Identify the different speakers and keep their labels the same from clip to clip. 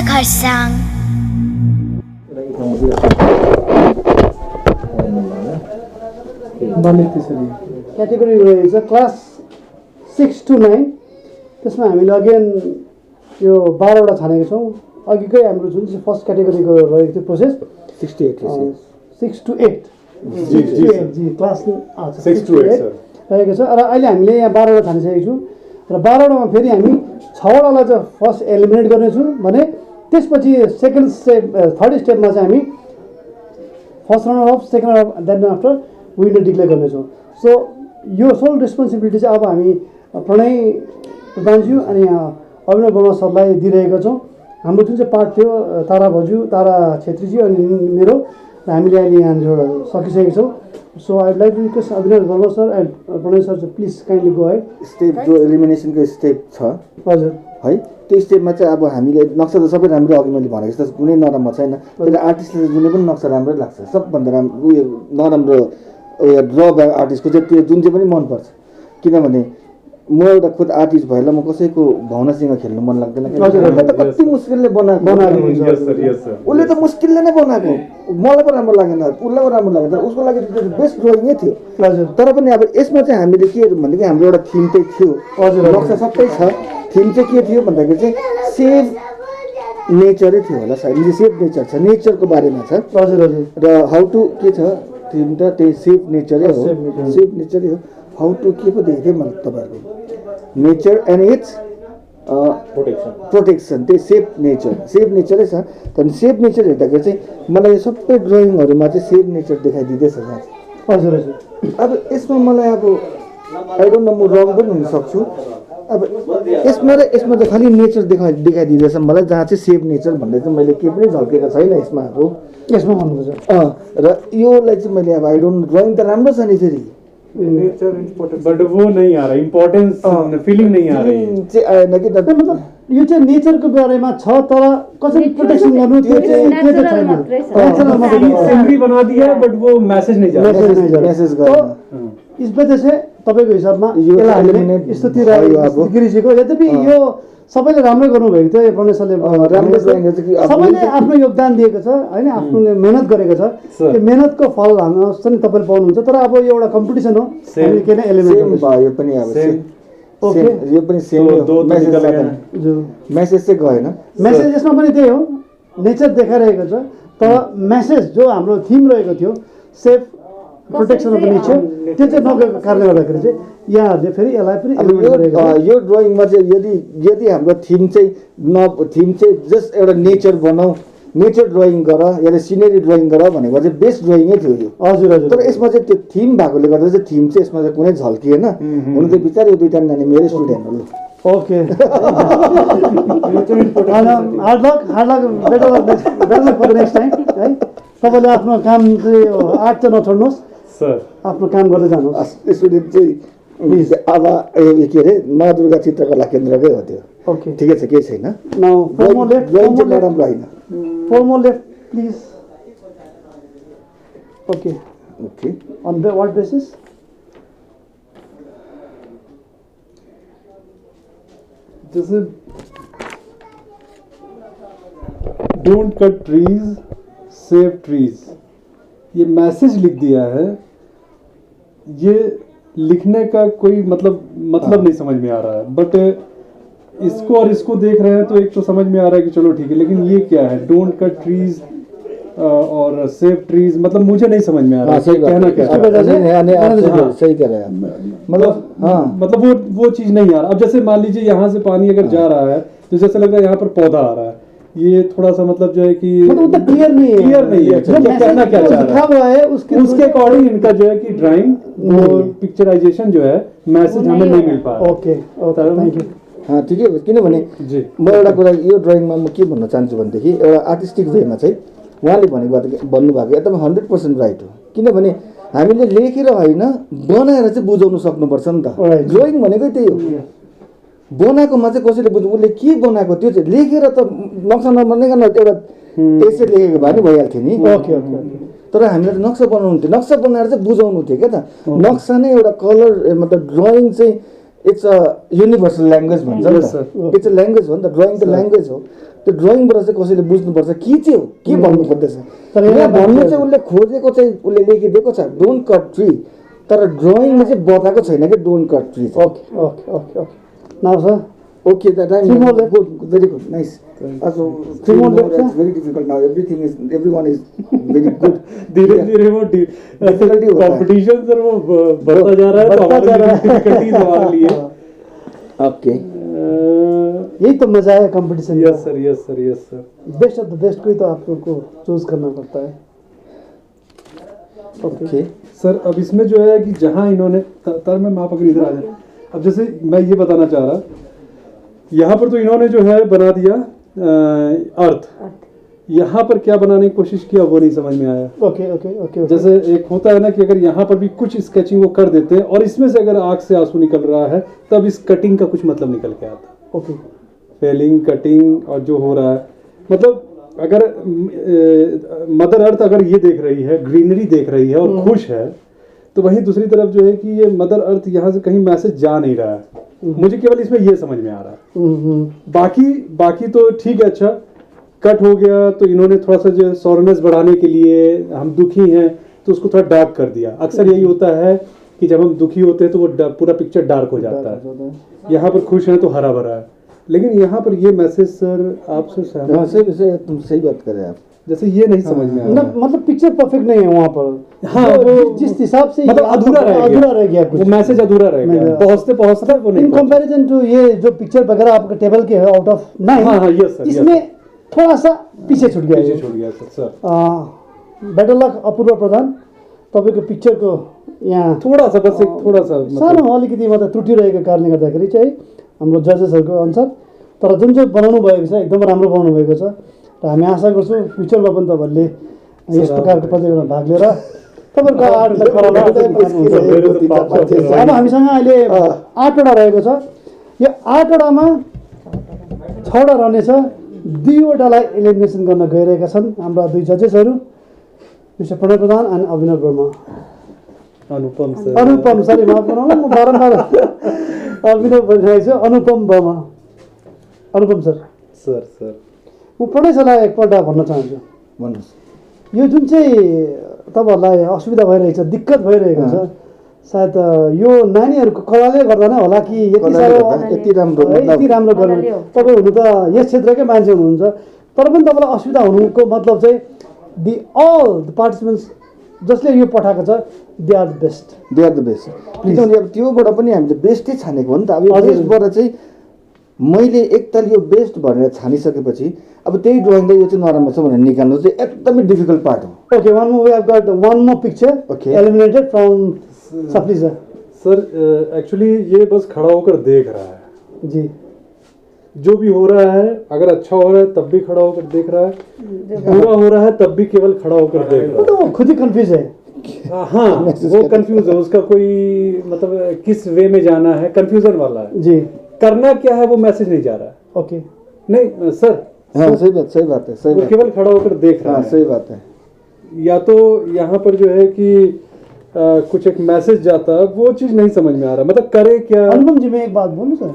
Speaker 1: Kurseong.
Speaker 2: Category रहेछ class 6 to 9। त्यसमा हामीले अगेन यो 12वटा छानेको छौँ। अघिकै हाम्रो जुन चाहिँ फर्स्ट क्याटेगोरीको रहेको थियो प्रोसेस 6 to 8 जी क्लास 6 to 8 रहेको छ। र अहिले हामीले यहाँ 12वटा छानिसकेको छौँ र 12वटामा फेरि हामी 6वटालाई चाहिँ फर्स्ट एलिमिनेट गर्नेछौँ भने त्यसपछि सेकेन्ड स्टेप थर्ड स्टेपमा चाहिँ हामी first runner up second runner up then after winner declare गर्नेछौँ। सो यो सोल रेस्पोन्सिबिलिटी चाहिँ अब हामी प्रणय प्रधानज्यू अनि अभिनव वर्मा सरलाई दिइरहेका छौँ। हाम्रो जुन चाहिँ पार्ट थियो तारा भज्यू तारा छेत्रीजी अनि मेरो र हामीले अहिले यहाँनिर सकिसकेको छौँ। So I would like to request Abhinav Verma sir and Pranay sir please kindly go है।
Speaker 3: स्टेप जो एलिमिनेसनको स्टेप छ
Speaker 2: हजुर
Speaker 3: है त्यो स्टेपमा चाहिँ अब हामीले नक्सा त सबै राम्रो अघि मैले भनेको जस्तो कुनै नराम्रो छैन। त्यसले आर्टिस्टले जुनै पनि नक्सा राम्रै लाग्छ। सबभन्दा राम्रो उयो नराम्रो उयो ड्र भएको आर्टिस्टको चाहिँ त्यो जुन चाहिँ पनि मनपर्छ। किनभने म एउटा खुद आर्टिस्ट भएर म कसैको भावनासँग खेल्नु मन लाग्दैन। कति मुस्किलले बनाएको उसले त मुस्किलले नै बनाएको मलाई पो राम्रो लागेन उसलाई पो राम्रो लागेन उसको लागि बेस्ट ड्रइङै थियो। तर पनि अब यसमा चाहिँ हामीले के भनेदेखि हाम्रो एउटा थिम चाहिँ थियो नक्सा सबै छ। थिम चाहिँ के थियो भन्दाखेरि चाहिँ सेभ नेचरै थियो होला सायद सेभ नेचर छ नेचरको बारेमा छ। र हाउ टु के छ थिम त त्यही सेभ नेचरै हो सेभ नेचरै हो। हाउ टु के पो देखेको थिएँ मैले तपाईँहरूको नेचर एन्ड इट्स प्रोटेक्सन त्यही सेभ नेचरै छ। त्यहाँदेखि सेभ नेचर हेर्दाखेरि चाहिँ मलाई सबै ड्रइङहरूमा चाहिँ सेभ नेचर देखाइदिँदैछ।
Speaker 2: हजुर
Speaker 3: अब यसमा मलाई अब आई डोन्ट नो म रङ पनि हुनसक्छु। अब यसमा र यसमा चाहिँ खालि नेचर देखाइदिँदैछ मलाई जहाँ चाहिँ सेभ नेचर भन्ने चाहिँ मैले केही पनि झल्केको छैन यसमा। अब
Speaker 2: यसमा भन्नुपर्छ
Speaker 3: र योलाई चाहिँ मैले अब आई डोन्ट ड्रइङ त राम्रो छ नि फेरि
Speaker 4: बट वो नहीं आ रहा इम्पोर्टेंस फिलिंग नहीं आ रही
Speaker 3: चाहिँ आएन कि
Speaker 2: मतलब यो चाहिँ नेचरको बारेमा छ तर कसरी प्रोटेक्सन गर्नु त्यो चाहिँ छैन।
Speaker 4: सीनरी बना दिया बट वो मैसेज नहीं जा रहा
Speaker 3: मेसेज गर्न
Speaker 2: इस वजह से तपाईँको हिसाबमा स्तुति गिरिजीको यद्यपि यो सबैले राम्रो गर्नुभएको थियो प्रणय सरले
Speaker 3: राम्रो
Speaker 2: सबैले आफ्नो योगदान दिएको छ होइन आफ्नो मेहनत गरेको छ। त्यो मेहनतको फल हाम्रो चाहिँ तपाईँले पाउनुहुन्छ। तर अब यो एउटा कम्पिटिसन हो के नै एलिमेन्ट
Speaker 3: भयो पनि अब यो पनि सेम मेसेज चाहिँ गएन।
Speaker 2: मेसेज यसमा पनि त्यही हो नेचर देखाइरहेको छ तर मेसेज जो हाम्रो थिम रहेको थियो सेफ प्रोटेक्सन अफ नेचर त्यो चाहिँ नगएको कारणले गर्दाखेरि चाहिँ यहाँहरूले फेरि यसलाई पनि
Speaker 3: यो ड्रइङमा चाहिँ यदि हाम्रो थिम चाहिँ जस्ट एउटा नेचर बनाऊ नेचर ड्रइङ गर या सिनेरी ड्रइङ गर भनेको चाहिँ बेस्ट ड्रइङै थियो यो।
Speaker 2: हजुर
Speaker 3: तर यसमा चाहिँ त्यो थिम भएकोले गर्दा चाहिँ थिम चाहिँ यसमा चाहिँ कुनै झल्किएन। हुनु त बिचार यो दुईजना नानी मेरै स्टुडेन्ट हो।
Speaker 2: Okay hard luck better luck for the next time है। तपाईँले आफ्नो काम चाहिँ आर्ट चाहिँ नछोड्नुहोस्
Speaker 4: सर
Speaker 2: आफ्नो काम गर्दै जानुहोस्।
Speaker 3: स्टुडेन्ट चाहिँ अब के अरे नवदुर्गा चित्रकला केन्द्रकै हो त्यो।
Speaker 2: ओके
Speaker 3: ठिकै छ केही छैन।
Speaker 2: नाउ फोर मोर लेफ्ट
Speaker 3: नराम्रो होइन
Speaker 2: please. Okay on what basis
Speaker 4: जैसे don't cut trees save trees ये मैसेज लिख दिया है। ये लिखने का कोई मतलब नहीं समझ में आ रहा है बट इसको और इसको देख रहे हैं तो एक तो समझ में आ रहा है कि चलो ठीक है लेकिन ये क्या है डोंट कट ट्रीज और सेव ट्रीज मतलब मुझे नहीं समझ में आ रहा है कहना क्या
Speaker 3: सही कह रहे हैं
Speaker 4: मतलब वो चीज नहीं आ रहा। अब जैसे मान लीजिए यहाँ से पानी अगर जा रहा है तो जैसे लग रहा है यहाँ पर पौधा आ रहा है ये थोड़ा सा मतलब जो है कि
Speaker 2: मतलब क्लियर नहीं है
Speaker 4: कहना क्या चाह रहा है उसके अकॉर्डिंग इनका जो है कि ड्राइंग और पिक्चराइजेशन जो है मैसेज हमें नहीं मिल पा रहा।
Speaker 2: Okay thank you.
Speaker 3: ठिकै हो किनभने म एउटा कुरा यो ड्रइङमा म के भन्न चाहन्छु भनेदेखि एउटा आर्टिस्टिक वेमा चाहिँ उहाँले भन्नुभएको एकदम 100% राइट हो। किनभने हामीले लेखेर होइन बनाएर चाहिँ बुझाउन सक्नुपर्छ नि त। ड्रइङ भनेकै त्यही हो। बनाएकोमा चाहिँ कसैले बुझ्नु उसले के बनाएको त्यो चाहिँ लेखेर त नक्सा नबनाइकन एउटा एसे लेखेको भए नि भइहाल्थ्यो नि।
Speaker 2: ओके
Speaker 3: तर हामीले त नक्सा बनाउनु थियो नक्सा बनाएर चाहिँ बुझाउनु थियो क्या त। नक्सा नै एउटा कलर मतलब ड्रइङ चाहिँ इट्स अ युनिभर्सल ल्याङ्ग्वेज भन्छ नि
Speaker 4: Yes, sir.
Speaker 3: त इट्स अ ल्याङ्ग्वेज हो नि त ड्रइङ त ल्याङ्ग्वेज हो त्यो ड्रइङबाट चाहिँ कसैले बुझ्नुपर्छ के चाहिँ हो के भन्नु खोज्दैछ
Speaker 2: तर
Speaker 3: यहाँ
Speaker 2: यहाँ
Speaker 3: भन्नु
Speaker 2: मान्छे-
Speaker 3: चाहिँ उसले खोजेको चाहिँ उसले लेखिदिएको छ डोन्ट कट ट्री तर ड्रइङले चाहिँ बताएको छैन कि don't cut tree
Speaker 2: okay okay okay okay now sir
Speaker 3: Okay, that time
Speaker 2: Three more left.
Speaker 3: good, very good, nice. So
Speaker 2: Three
Speaker 3: three
Speaker 2: more
Speaker 3: more,
Speaker 2: left,
Speaker 3: that's
Speaker 2: sir.
Speaker 3: very difficult now. Everyone is very good.
Speaker 4: धीरे
Speaker 3: Yeah.
Speaker 4: धीरे वो
Speaker 3: Difficulty होता है।
Speaker 4: Competition sir वो बढ़ता जा रहा है तो
Speaker 2: बढ़ता जा
Speaker 4: हमारे
Speaker 2: रहा है।
Speaker 4: डिफिकल्टीज हमारे लिए
Speaker 3: Okay.
Speaker 2: यही तो मजा है कंपटीशन का।
Speaker 4: Yes sir yes sir yes sir
Speaker 2: best of the best को ही तो आपको चूज करना पड़ता है।
Speaker 3: Okay.
Speaker 4: सर अब इसमें जो है कि जहाँ इन्होंने तर मैं माँ पकड़ इधर आ जाए अब जैसे मैं ये बताना चाह रहा यहाँ पर तो इन्होंने जो है बना दिया अर्थ यहाँ पर क्या बनाने की कोशिश किया वो नहीं समझ में आया
Speaker 2: ओके ओके ओके
Speaker 4: जैसे एक होता है ना कि अगर यहाँ पर भी कुछ स्केचिंग वो कर देते हैं और इसमें से अगर आँख से आंसू निकल रहा है तब इस कटिंग का कुछ मतलब निकल के आता
Speaker 2: ओके
Speaker 4: फेलिंग कटिंग और जो हो रहा है मतलब अगर मदर अर्थ अगर ये देख रही है ग्रीनरी देख रही है और खुश है तो वहीं दूसरी तरफ जो है कि ये मदर अर्थ यहाँ से कहीं मैसेज जा नहीं रहा है मुझे केवल इसमें ये समझ में आ रहा है बाकी तो ठीक है अच्छा कट हो गया तो इन्होंने थोड़ा सा जो सॉरनेस बढ़ाने के लिए हम दुखी हैं तो उसको थोड़ा डार्क कर दिया अक्सर यही होता है कि जब हम दुखी होते हैं तो वो पूरा पिक्चर डार्क हो जाता है यहाँ पर खुश हैं तो हरा भरा है लेकिन यहाँ पर ये मैसेज सर आपसे
Speaker 3: हाँ,
Speaker 4: सहमत
Speaker 3: सही तुम सही बात कर रहे हैं आप
Speaker 4: जैसे ये नहीं समझ में
Speaker 2: ना
Speaker 4: आया
Speaker 2: मतलब पिक्चर परफेक्ट नहीं है वहाँ पर
Speaker 4: हाँ, वो-
Speaker 2: जिस हिसाब से
Speaker 4: मतलब अधूरा रह गया
Speaker 2: कुछ
Speaker 4: वो मैसेज अधूरा रह गया
Speaker 2: नहीं,
Speaker 4: पहुंचते पहुंचते वो नहीं
Speaker 2: इन
Speaker 4: पहुंचा।
Speaker 2: कंपैरिजन टू ये जो पिक्चर वगैरह आपका टेबल के है आउट ऑफ
Speaker 4: हाँ, हाँ, yes, sir, yes,
Speaker 2: इसमें थोड़ा सा पीछे छूट गया
Speaker 4: पीछे
Speaker 2: ये।
Speaker 4: छूट गया सर
Speaker 2: बेटर लक अपूर्व प्रधान तपाईँको पिक्चरको यहाँ
Speaker 4: थोड़ा सा बस एक थोड़ा सा मतलब
Speaker 2: सानो अलिकति मात्र त्रुटि रहेको कारणले गर्दाखेरि चाहिँ हाम्रो जजेसहरूको अनुसार तर जुन चाहिँ बनाउनु भएको छ एकदम राम्रो बनाउनु भएको छ र हामी आशा गर्छौँ फ्युचरमा पनि तपाईँहरूले यस प्रकारको प्रतियोगितामा भाग लिएर तपाईँहरूको आर्टलाई गराउनु अब हामीसँग अहिले 8वटा रहेको छ यो 8वटामा 6वटा रहनेछ 2वटालाई एलिमिनेसन गर्न गइरहेका छन् हाम्रा दुई जजेसहरू मिस्टर प्रणय प्रधान अनि अभिनव वर्मा
Speaker 4: अनुपम सर
Speaker 2: अनुपम सरी माफ गर्नु म बारम्बार अभिनव भनिरहेको छु अनुपम वर्मा अनुपम सर
Speaker 4: सर सर
Speaker 2: म प्रणय सरलाई एकपल्ट भन्न चाहन्छु
Speaker 3: भन्नुहोस्
Speaker 2: यो जुन चाहिँ तपाईँहरूलाई असुविधा भइरहेको छ दिक्कत भइरहेको छ सायद यो नानीहरूको कलाले गर्दा नै होला कि यति
Speaker 3: कलाले
Speaker 2: साह्रो
Speaker 3: गर्दा, यति राम्रो
Speaker 2: है,
Speaker 3: मतलब-
Speaker 2: यति राम्रो गर्नु तपाईँ हुनु त यस क्षेत्रकै मान्छे हुनुहुन्छ तर पनि तपाईँलाई असुविधा हुनुको मतलब चाहिँ दि अल द पार्टिसिपेन्ट्स जसले यो पठाएको छ they are the best
Speaker 3: they are the best किनभने अब त्योबाट पनि हामीले बेस्टै छानेको हो नि त अब यो
Speaker 2: हजुर।
Speaker 3: बेस्टबाट चाहिँ मैले एकताल यो बेस्ट भनेर छानिसकेपछि अब त्यही ड्रइङलाई यो चाहिँ नराम्रो छ भनेर निकाल्नु चाहिँ एकदमै डिफिकल्ट पार्ट हो
Speaker 2: Okay, one more. We have got one more picture
Speaker 3: Okay.
Speaker 2: eliminated from Saplisa.
Speaker 4: Sir actually ये बस खड़ा होकर देख रहा है
Speaker 2: जी
Speaker 4: जो भी हो रहा है अगर अच्छा हो रहा है तब भी खड़ा होकर देख रहा है बुरा हो रहा है तब भी केवल खड़ा होकर देख
Speaker 2: वो
Speaker 4: रहा
Speaker 2: तो खुद ही कंफ्यूज है
Speaker 4: है हाँ वो कंफ्यूज है उसका कोई मतलब किस वे में जाना है कंफ्यूजन वाला है
Speaker 2: जी
Speaker 4: करना क्या है वो मैसेज नहीं जा रहा है
Speaker 2: ओके
Speaker 4: नहीं सर
Speaker 3: हाँ सही बात है सही
Speaker 4: वो
Speaker 3: बात
Speaker 4: केवल खड़ा होकर देख रहा
Speaker 3: हाँ
Speaker 4: है
Speaker 3: सही बात है
Speaker 4: या तो यहाँ पर जो है कि कुछ एक मैसेज जाता है वो चीज नहीं समझ में आ रहा मतलब करे क्या
Speaker 2: अनुपम जी मैं एक बात बोलूँ सर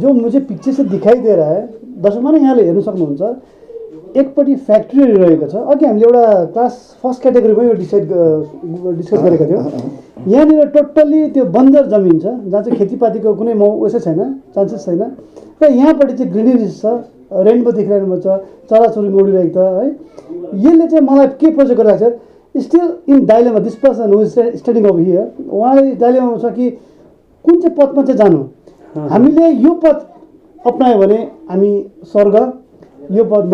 Speaker 2: जो मुझे पिक्चर से दिखाई दे रहा है दर्शकमा नै यहाँले हेर्न सक्नुहुन्छ एकपट्टि फ्याक्ट्री रहेको छ अघि हामीले एउटा क्लास फर्स्ट क्याटेगोरीमा यो डिस्कस गरेका थियौँ यहाँनिर टोटल्ली त्यो बन्जर जमिन छ जहाँ चाहिँ खेतीपातीको कुनै उसै छैन चान्सेस छैन र यहाँपट्टि चाहिँ ग्रिनरिज छ रेनबो देखिरहेको छ चराचुरुङ्गी उडिरहेको छ है यसले चाहिँ मलाई के प्रोजेक्ट गरिरहेको छ still in dilemma this person who studying of here उहाँले डाइलेमा छ कि कुन चाहिँ पथमा चाहिँ जानु हामीले यो पथ अप्नायो भने हामी स्वर्ग यो पथ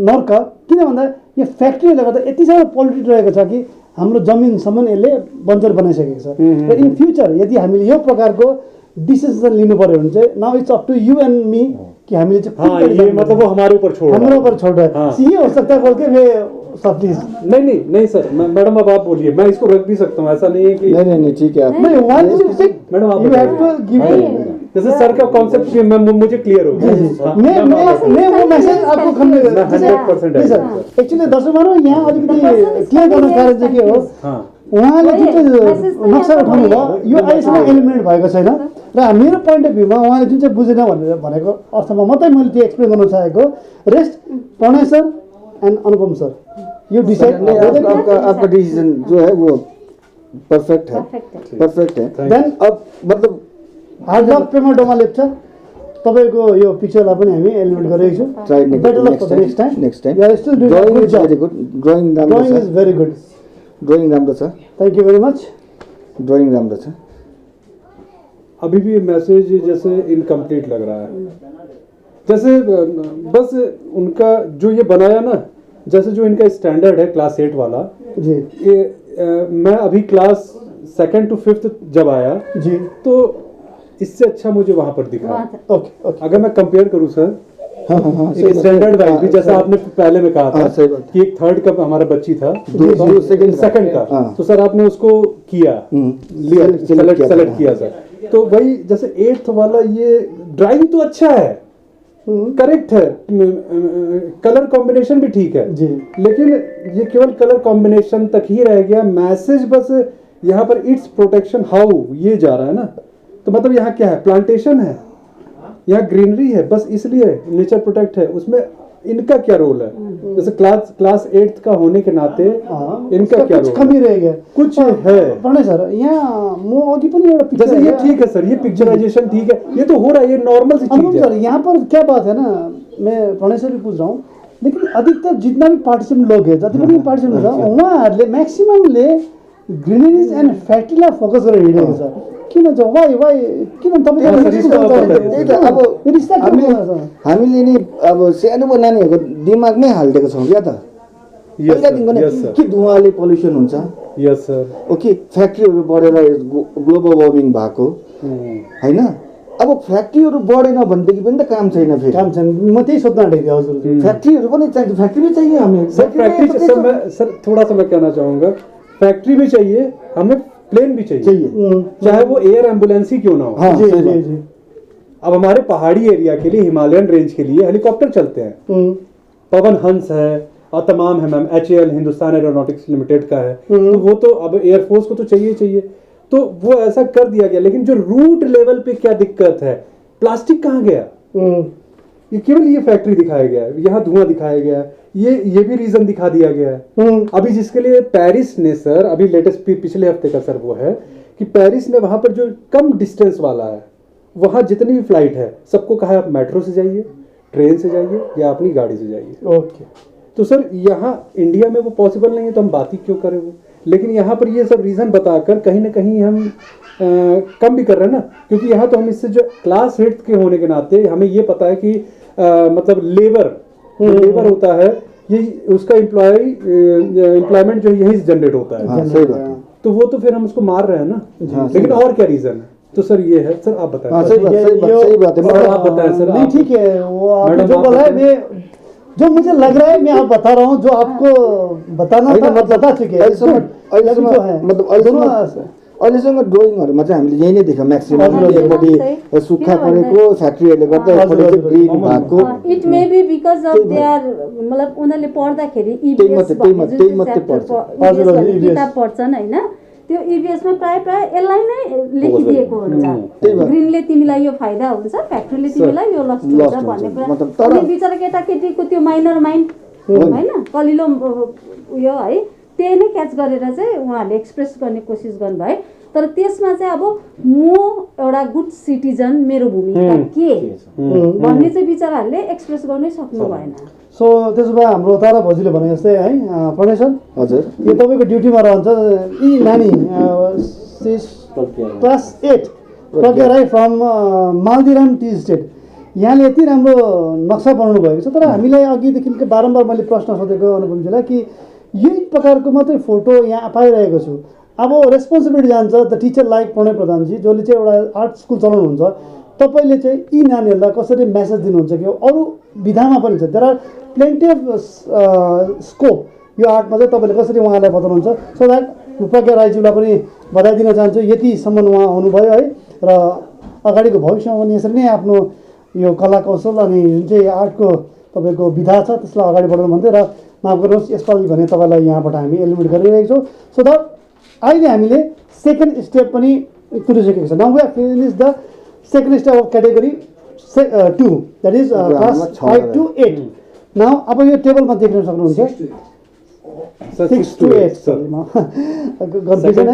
Speaker 2: नर्क किन भन्दा यो फ्याक्ट्रीले गर्दा यति साह्रो पोल्युटेड रहेको छ कि हाम्रो जमिनसम्म यसले बन्जर बनाइसकेको छ र इन फ्युचर यदि हामीले यो प्रकारको डिसिजन लिनु पर्यो भने चाहिँ now it's up to you and me कि हामीले चाहिँ
Speaker 4: हाँ ये मतलब वो हमारे ऊपर छोड़ रहा
Speaker 2: हमारे
Speaker 4: है।
Speaker 2: ऊपर छोड़ रहा है
Speaker 4: हाँ।
Speaker 2: ये हो सकता है बोल के मैं सब प्लीज
Speaker 4: नहीं सर मैडम अब आप बोलिए मैं इसको रख भी सकता हूँ ऐसा नहीं है कि
Speaker 3: नहीं ठीक है आप
Speaker 2: नहीं वन टू पिक
Speaker 4: मैडम आप
Speaker 2: यू हैव टू
Speaker 4: बताइए।
Speaker 2: गिव
Speaker 4: जैसे सर का कॉन्सेप्ट मुझे क्लियर हो गया
Speaker 2: मैं वो मैसेज आपको कन्वे
Speaker 4: मैं 100%
Speaker 2: सर एक्चुअली दर्शकहरू यहाँ अलिकति क्लियर गर्न कारण चाहिँ के हो
Speaker 4: हाँ
Speaker 2: उहाँले जुन चाहिँ
Speaker 1: message त
Speaker 2: नक्सा
Speaker 1: यहाँ
Speaker 2: उठाउनु भयो
Speaker 1: पनि-
Speaker 2: यो अहिलेसम्म एलिमिनेट भएको छैन र मेरो पोइन्ट अफ भ्यूमा उहाँले जुन चाहिँ बुझेन भनेको अर्थमा मात्रै मैले त्यो एक्सप्लेन गर्न चाहेको rest Pranay sir and Anupam sir यो डिसाइड
Speaker 3: नहीं, आपका डिसीजन जो है वो परफेक्ट है,
Speaker 1: Perfect है।
Speaker 3: परफेक्ट है।
Speaker 2: देन
Speaker 3: अब मतलब
Speaker 2: हार्ड लक प्रेमा डोमा लेप्चा तपाईँको यो पिक्चरलाई पनि हामी एलिमिनेट गरेको छौँ
Speaker 3: try
Speaker 2: better luck for
Speaker 3: next time, next time.
Speaker 2: You are still doing
Speaker 3: drawing
Speaker 2: good
Speaker 3: is
Speaker 2: जब
Speaker 3: भेरी गुड, ड्राइङ राम्रो
Speaker 2: ड्राइङ इज
Speaker 3: छ,
Speaker 2: भेरी गुड
Speaker 3: ड्राइङ राम्रो छ,
Speaker 2: thank you very much
Speaker 3: drawing राम्रो छ।
Speaker 4: अभी भी मैसेज जैसे इनकम्प्लीट लग रहा है, जैसे बस उनका जो ये बनाया ना, जैसे जो इनका स्टैंडर्ड है क्लास 8 वाला,
Speaker 2: जी
Speaker 4: मैं अभी क्लास 2nd to 5th जब आया
Speaker 2: जी
Speaker 4: तो इससे अच्छा मुझे वहां पर दिखा।
Speaker 1: वहाँ था।
Speaker 2: ओके ओके
Speaker 4: अगर मैं कंपेयर करूं सर
Speaker 3: हाँ हाँ हाँ,
Speaker 4: एक स्टैंडर्ड वाइज भी, जैसा आपने पहले में कहा था
Speaker 3: हाँ, सही बात।
Speaker 4: कि एक 3rd का हमारा बच्ची था,
Speaker 3: second का।
Speaker 4: 2nd का,
Speaker 3: हाँ।
Speaker 4: तो सर आपने उसको किया, लिया,
Speaker 3: select किया
Speaker 4: सेलेक्ट
Speaker 3: था।
Speaker 4: किया सर। तो वही जैसे 8th वाला ये ड्राइंग तो अच्छा है, करेक्ट है, कलर कॉम्बिनेशन भी ठीक है
Speaker 2: जी
Speaker 4: लेकिन ये केवल कलर कॉम्बिनेशन तक ही रह गया, मैसेज बस यहाँ पर इट्स प्रोटेक्शन हाउ ये जा रहा है ना। तो मतलब यहाँ क्या है, प्लांटेशन है, यहाँ ग्रीनरी है, बस इसलिए नेचर प्रोटेक्ट है, उसमें इनका क्या रोल है? जैसे क्लास 8th का होने के नाते इनका क्या
Speaker 2: कुछ
Speaker 4: रोल
Speaker 2: कमी
Speaker 4: है?
Speaker 2: रह गया
Speaker 4: कुछ है।
Speaker 2: प्रणय सर यहाँ म अघि पनि एउटा पिक्चर
Speaker 4: जैसे ये ठीक है सर, ये पिक्चराइजेशन ठीक है, ये तो हो रहा है, ये नॉर्मल सी
Speaker 2: अनुपम
Speaker 4: चीज
Speaker 2: सर
Speaker 4: है।
Speaker 2: यहाँ पर क्या बात है ना, मैं प्रणय सर भी पूछ रहा हूँ लेकिन अधिकतर जितना भी पार्टिसिपेंट लोग है जति पनि पार्टिसिपेंट छ उहाँहरूले म्याक्सिममले ग्रिनरिज एन्ड फ्याक्ट्रीलाई फोकस गरेर हिँडेको छ। किन चाहिँ वाइ किन
Speaker 3: त्यही त अब
Speaker 2: तपाईँ
Speaker 3: हामीले नि अब सानो नानीहरूको दिमागमै हालिदिएको छौँ क्या त,
Speaker 4: Yes, sir.
Speaker 3: पहिलादेखिको नै
Speaker 4: Yes, sir.
Speaker 3: कि धुवाले पल्युसन हुन्छ,
Speaker 4: यस सर।
Speaker 3: ओके फ्याक्ट्रीहरू बढेर ग्लोबल वार्मिङ भएको होइन। अब फ्याक्ट्रीहरू बढेन भनेदेखि पनि त काम छैन फेरि,
Speaker 2: काम छैन। म त्यही सोध्न आँटेको थिएँ हजुर
Speaker 3: फ्याक्ट्रीहरू पनि चाहिन्छ, फ्याक्ट्री भी चाहिए हमें।
Speaker 4: सर फैक्ट्री सर मैं सर थोड़ा सा मैं कहना चाहूंगा, फैक्ट्री भी चाहिए हमें, प्लेन भी चाहिए, चाहे वो एयर एम्बुलेंस ही क्यों ना हो।
Speaker 3: हाँ,
Speaker 2: जी
Speaker 3: सही
Speaker 2: जी
Speaker 3: बात।
Speaker 2: जी
Speaker 4: अब हमारे पहाड़ी एरिया के लिए, हिमालयन रेंज के लिए हेलीकॉप्टर चलते हैं, पवन हंस है और तमाम है ma'am, HAL Hindustan aeronautics limited का है, तो वो तो अब एयरफोर्स को तो चाहिए चाहिए, तो वो ऐसा कर दिया गया। लेकिन जो रूट लेवल पे क्या दिक्कत है, प्लास्टिक कहाँ गया? ये केवल ये फैक्ट्री दिखाया गया है, यहाँ धुआं दिखाया गया है, ये भी रीजन दिखा दिया गया है। अभी जिसके लिए पेरिस ने सर, अभी लेटेस्ट पिछले हफ्ते का सर वो है कि पेरिस ने वहां पर जो कम डिस्टेंस वाला है, वहां जितनी भी फ्लाइट है सबको कहा है आप मेट्रो से जाइए, ट्रेन से जाइए या अपनी गाड़ी से जाइए।
Speaker 2: ओके
Speaker 4: तो सर यहाँ इंडिया में वो पॉसिबल नहीं है, तो हम बात ही क्यों करें वो। लेकिन यहाँ पर ये सब रीजन बताकर कहीं ना कहीं हम कम भी कर रहे हैं ना, क्योंकि यहाँ तो हम इससे जो क्लास 8 के होने के नाते हमें ये पता है कि मतलब लेबर होता है, ये उसका एम्प्लॉयमेंट जो है यहीं से जनरेट होता है।
Speaker 3: हाँ, सही बात है।
Speaker 4: तो वो तो फिर हम उसको मार रहे हैं ना।
Speaker 3: हाँ,
Speaker 4: लेकिन और क्या रीजन है? तो सर ये है सर, आप बताएं।
Speaker 3: हाँ, सही बात, सही बात है।
Speaker 4: सर आप बताएं सर।
Speaker 2: नहीं
Speaker 4: आप-
Speaker 2: ठीक है, वो आपने
Speaker 4: मैडम,
Speaker 2: जो
Speaker 4: आप
Speaker 2: बोला है
Speaker 4: बताएं।
Speaker 2: मैं जो मुझे लग रहा है मैं आप बता रहा हूँ, जो आपको बताना था बता चुके हैं।
Speaker 3: अहिलेसम्म
Speaker 2: जो है
Speaker 3: मतलब
Speaker 2: दोनों
Speaker 3: अहिलेसम्म ड्रइङहरूमा चाहिँ हामीले यही नै देख्यौँ म्याक्सिमम,
Speaker 1: हजुर,
Speaker 3: एकपट्टि
Speaker 1: सही।
Speaker 3: सुक्खा
Speaker 1: किन भन्दा-
Speaker 3: परेको फ्याक्ट्रीहरूले गर्दा
Speaker 2: हजुर,
Speaker 3: एकपट्टि चाहिँ
Speaker 2: हजुर,
Speaker 3: ग्रिन
Speaker 4: हजुर।
Speaker 3: भएको।
Speaker 1: It may be because of they are मतलब उनीहरूले पढ्दाखेरि
Speaker 3: त्यही मात्रै पढ्छ।
Speaker 2: हजुर,
Speaker 1: भन्ने
Speaker 2: EVS
Speaker 1: किताब पढ्छन् होइन, त्यो इभिएसमा प्राय यसलाई नै लेखिदिएको हुन्छ।
Speaker 3: त्यही भएर।
Speaker 1: ग्रिनले तिमीलाई यो फाइदा हुन्छ, फ्याक्ट्रीले तिमीलाई यो लस्ट
Speaker 3: लस्ट
Speaker 1: हुन्छ भन्ने
Speaker 3: हुन्छ। मतलब
Speaker 1: कुरा।
Speaker 3: तर-
Speaker 1: अनि बिचरा केटाकेटीको त्यो माइनर माइन्ड होइन, कलिलो उयो है, त्यही नै क्याच गरेर चाहिँ उहाँहरूले एक्सप्रेस गर्ने कोसिस गर्नुभयो। तर त्यसमा चाहिँ अब म एउटा गुड सिटिजन, मेरो भूमिका के भन्ने चाहिँ बिचराहरूले एक्सप्रेस गर्नै सक्नु भएन।
Speaker 2: सो त्यसो भए हाम्रो तारा भोजीले भने जस्तै है प्रणय सर,
Speaker 3: हजुर
Speaker 2: यो तपाईँको ड्युटीमा रहन्छ यी नानी class 8 Pragya Rai from Maldiram tea estate, यहाँले यति राम्रो नक्सा बनाउनु भएको छ। तर हामीलाई अघिदेखिको बारम्बार मैले प्रश्न सोधेको अनुपमजीलाई कि यही प्रकारको मात्रै फोटो यहाँ पाइरहेको छु। अब रेस्पोन्सिबिलिटी जान्छ द टिचर लाइक प्रणय प्रधानजी, जसले चाहिँ एउटा आर्ट स्कुल चलाउनुहुन्छ, तपाईँले चाहिँ यी नानीहरूलाई कसरी मेसेज दिनुहुन्छ कि अरू विधामा पनि छ, there are plenty of scope यो आर्टमा चाहिँ तपाईँले कसरी उहाँलाई बताउनुहुन्छ, सो द्याट प्रज्ञा राईज्यूलाई पनि बधाई दिन चाहन्छु, यतिसम्म उहाँ आउनुभयो है, र अगाडिको भविष्यमा पनि यसरी नै आफ्नो यो कला कौशल अनि जुन चाहिँ आर्टको तपाईँको विधा छ त्यसलाई अगाडि बढाउनु भन्दै। र माफ गर्नुहोस् यसपालि भने तपाईँलाई यहाँबाट हामी एलिमिनेट गरिरहेको छौँ। सो द अहिले हामीले सेकेन्ड स्टेप पनि तुरिसकेको छ। Now we are finish the second step of category 2 that is class 5 to 8। Now अब यो टेबलमा देख्न सक्नुहुन्छ 6 to 8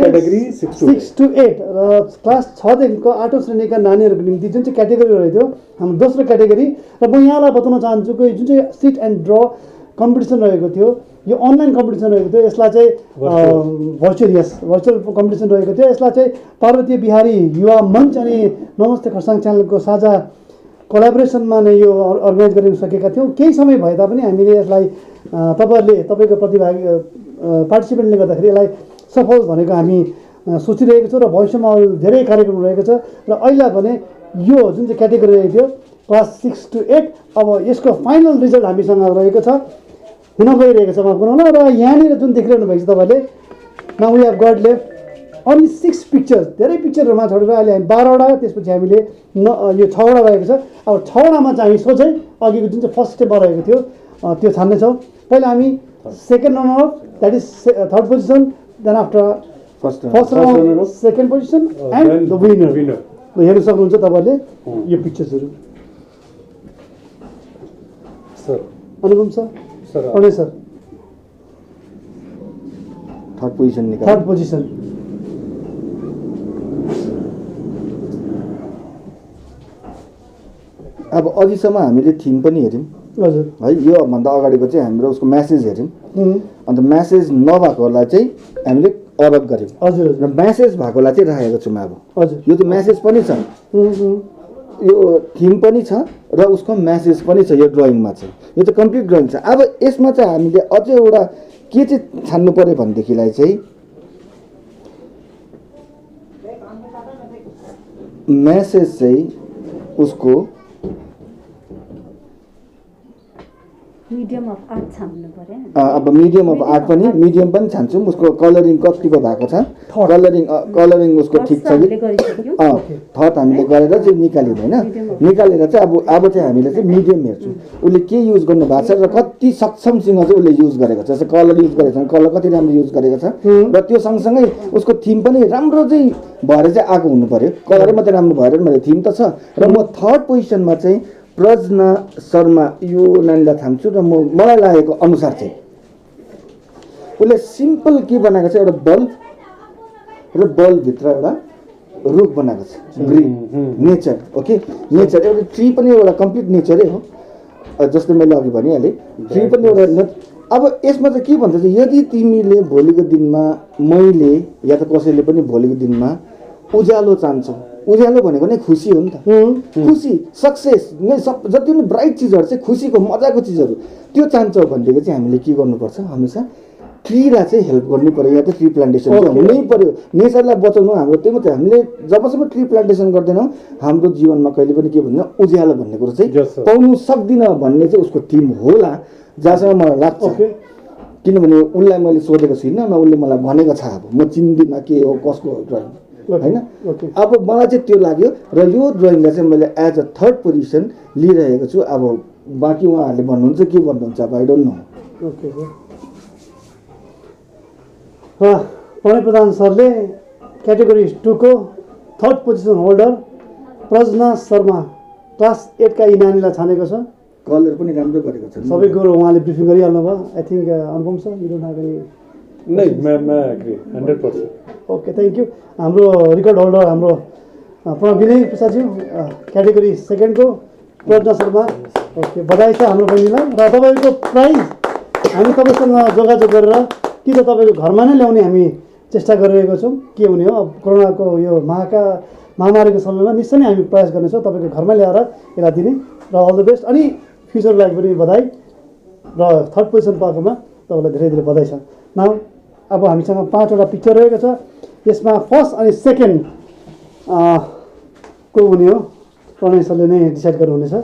Speaker 4: category 6 to
Speaker 2: 6 to 8 र क्लास 6 देखिको 8औं श्रेणीका नानीहरूको निम्ति जुन चाहिँ क्याटेगोरी रहेको थियो हाम्रो दोस्रो क्याटेगोरी। र म यहाँलाई बताउन चाहन्छु कि जुन चाहिँ सिट एन्ड ड्र कम्पिटिसन रहेको थियो यो अनलाइन कम्पिटिसन रहेको थियो। यसलाई चाहिँ भर्चुअल कम्पिटिसन रहेको थियो। यसलाई चाहिँ पार्वतीय बिहारी युवा मञ्च अनि नमस्ते खरसाङ च्यानलको साझा कोलाबोरेसनमा नै यो अर्गनाइज गरिन सकेका थियौँ। केही समय भए तापनि हामीले यसलाई तपाईँहरूले तपाईँको प्रतिभागी पार्टिसिपेन्टले गर्दाखेरि यसलाई सफल भनेको हामी सोचिरहेको छौँ र भविष्यमा धेरै कार्यक्रम रहेको छ। र अहिले भने यो जुन चाहिँ क्याटेगोरी रहेको थियो क्लास 6 to 8 अब यसको फाइनल रिजल्ट हामीसँग रहेको छ, हुन गइरहेको छ महकुमामा। र यहाँनिर जुन देखिरहनु भएको छ तपाईँले, now we have got left only 6 pictures, धेरै पिक्चरहरूमा छोडेर अहिले हामी 12वटा, त्यसपछि हामीले यो 6वटा रहेको छ। अब 6वटामा चाहिँ हामी सोझै अघिको जुन चाहिँ फर्स्ट स्टेपमा रहेको थियो त्यो छान्नेछौँ। पहिला हामी second runner that is third position, then after first runner second position and the winner. हेर्न सक्नुहुन्छ तपाईँहरूले यो पिक्चर्सहरू।
Speaker 4: Sir
Speaker 2: Anupam sir, Pranay sir, third position.
Speaker 3: अब अघिसम्म हामीले थिम पनि हेऱ्यौँ
Speaker 2: हजुर
Speaker 3: है, योभन्दा अगाडिको चाहिँ हाम्रो उसको म्यासेज हेऱ्यौँ। अन्त म्यासेज नभएकोलाई चाहिँ हामीले अलग गऱ्यौँ
Speaker 2: हजुर
Speaker 3: र म्यासेज भएकोलाई चाहिँ राखेको छौँ। अब
Speaker 2: हजुर
Speaker 3: यो चाहिँ म्यासेज पनि छ, यो थिम पनि छ र उसको म्यासेज पनि छ यो ड्रइङमा चाहिँ। यो चाहिँ कम्प्लिट ड्रइङ छ। अब यसमा चाहिँ हामीले अझै एउटा के चाहिँ छान्नु पऱ्यो भनेदेखिलाई चाहिँ म्यासेज चाहिँ उसको
Speaker 1: मिडियम अफ आर्ट छान्नु पर्यो।
Speaker 3: अब मिडियम अफ आर्ट पनि मिडियम पनि छान्छौँ। उसको कलरिङ कतिको भएको छ, कलरिङ उसको ठिक छ कि थर्ड हामीले गरेर चाहिँ निकाल्यौँ होइन। निकालेर चाहिँ अब चाहिँ हामीले चाहिँ मिडियम हेर्छौँ उसले के युज गर्नु भएको छ र कति सक्षमसँग चाहिँ उसले युज गरेको छ। जस्तै कलर युज गरेको छ, कलर कति राम्रो युज गरेको छ र त्यो सँगसँगै उसको थिम पनि राम्रो चाहिँ भएर चाहिँ आएको हुनु पऱ्यो। कलरै मात्रै राम्रो भएर मैले थिम त छ। र म थर्ड पोजिसनमा चाहिँ प्रज्ञा शर्मा यो नानीलाई थाम्छु र मलाई लागेको अनुसार चाहिँ उसले सिम्पल के बनाएको छ, एउटा बल्ब र बल्बभित्र एउटा रुख बनाएको छ, ग्रिन नेचर। ओके, नेचर एउटा ट्री पनि एउटा कम्प्लिट नेचरै हो, जस्तै मैले अघि भनिहालेँ। ट्री पनि एउटा। अब यसमा चाहिँ के भन्छ चाहिँ यदि तिमीले भोलिको दिनमा मैले या त कसैले पनि भोलिको दिनमा उज्यालो चाहन्छौ, उज्यालो भनेको नै खुसी हो नि त, खुसी सक्सेस नै सब जति पनि ब्राइट चिजहरू चाहिँ खुसीको मजाको चिजहरू त्यो चाहन्छौ भनेदेखि चाहिँ हामीले के गर्नुपर्छ, हमेसा ट्रीलाई चाहिँ हेल्प गर्नु पर्यो या त ट्री प्लान्टेसन चाहिँ हुनै पर्यो। नेचरलाई बचाउनु हाम्रो त्यही मात्रै। हामीले जबसम्म ट्री प्लान्टेसन गर्दैनौँ हाम्रो जीवनमा कहिले पनि के भन्दैन उज्यालो भन्ने कुरो चाहिँ पाउनु सक्दिनँ भन्ने चाहिँ उसको थिम होला जहाँसम्म मलाई लाग्छ। किनभने उसलाई मैले सोधेको छुइनँ न उसले मलाई भनेको छ। अब म चिन्दिनँ के हो कसको ड्रइङ होइन। अब मलाई चाहिँ त्यो लाग्यो र यो ड्रइङलाई चाहिँ मैले एज अ थर्ड पोजिसन लिइरहेको छु। अब बाँकी उहाँहरूले भन्नुहुन्छ के भन्नुहुन्छ अब I don't know.
Speaker 2: Okay sir. Pranay Pradhan सरले क्याटेगोरी 2 को third position holder Pragya Sharma class 8 का यी नानीलाई छानेको छ।
Speaker 3: कलर पनि राम्रो गरेको छ।
Speaker 2: सबै कुरो उहाँले ब्रिफिङ गरिहाल्नु भयो। I think Anupam sir you don't have any?
Speaker 4: नहीं, मैं एग्री 100%।
Speaker 2: Okay, thank you. हाम्रो रिकर्ड होल्डर हाम्रो प्रणव विनय प्रसादज्यू क्याटेगोरी 2 को प्रज्ञा शर्मा। ओके, बधाई छ हाम्रो बहिनीलाई। र तपाईँको प्राइज हामी तपाईँसँग जोगाजोग गरेर कि त तपाईँको घरमा नै ल्याउने हामी चेष्टा गरिरहेको छौँ। के हुने हो, अब कोरोनाको यो महामारीको समयमा निश्चय नै हामी प्रयास गर्नेछौँ तपाईँको घरमै ल्याएर यसलाई दिने। र अल द बेस्ट। अनि फ्युचरको लागि पनि बधाई र थर्ड पोजिसन पाएकोमा तपाईँलाई धेरै धेरै बधाई छ। नाउ अब हामीसँग 5वटा पिक्चर रहेको छ। यसमा फर्स्ट अनि सेकेन्ड को हुने हो प्रणय सरले नै डिसाइड गर्नुहुनेछ।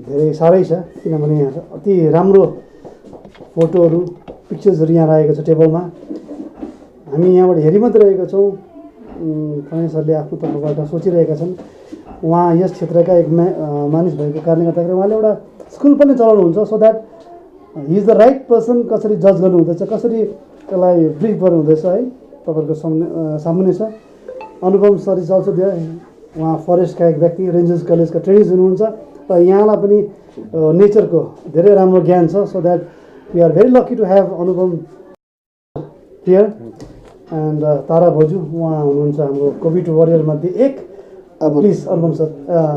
Speaker 2: धेरै साह्रै छ किनभने अति राम्रो फोटोहरू पिक्चर्सहरू यहाँ राखेको छ टेबलमा। हामी यहाँबाट हेरि मात्रै रहेको छौँ। प्रणय सरले आफ्नो तर्फबाट सोचिरहेका छन्। उहाँ यस क्षेत्रका एक मानिस भएको कारणले गर्दाखेरि उहाँले एउटा स्कुल पनि चलाउनुहुन्छ so that he is the right person. कसरी जज गर्नुहुँदैछ, कसरी यसलाई ब्रिफ गर्नुहुँदैछ है, तपाईँहरूको सामुन्ने छ। अनुपम सर इज अल्सो देयर, उहाँ फरेस्टका एक व्यक्ति, रेन्जर्स कलेजका ट्रेनिज हुनुहुन्छ र यहाँलाई पनि नेचरको धेरै राम्रो ज्ञान छ। So that we are very lucky to have Anupam here. And Tara भोजू उहाँ हुनुहुन्छ हाम्रो कोभिड वरियर मध्ये एक।
Speaker 3: अब
Speaker 2: प्लिज अनुपम सर,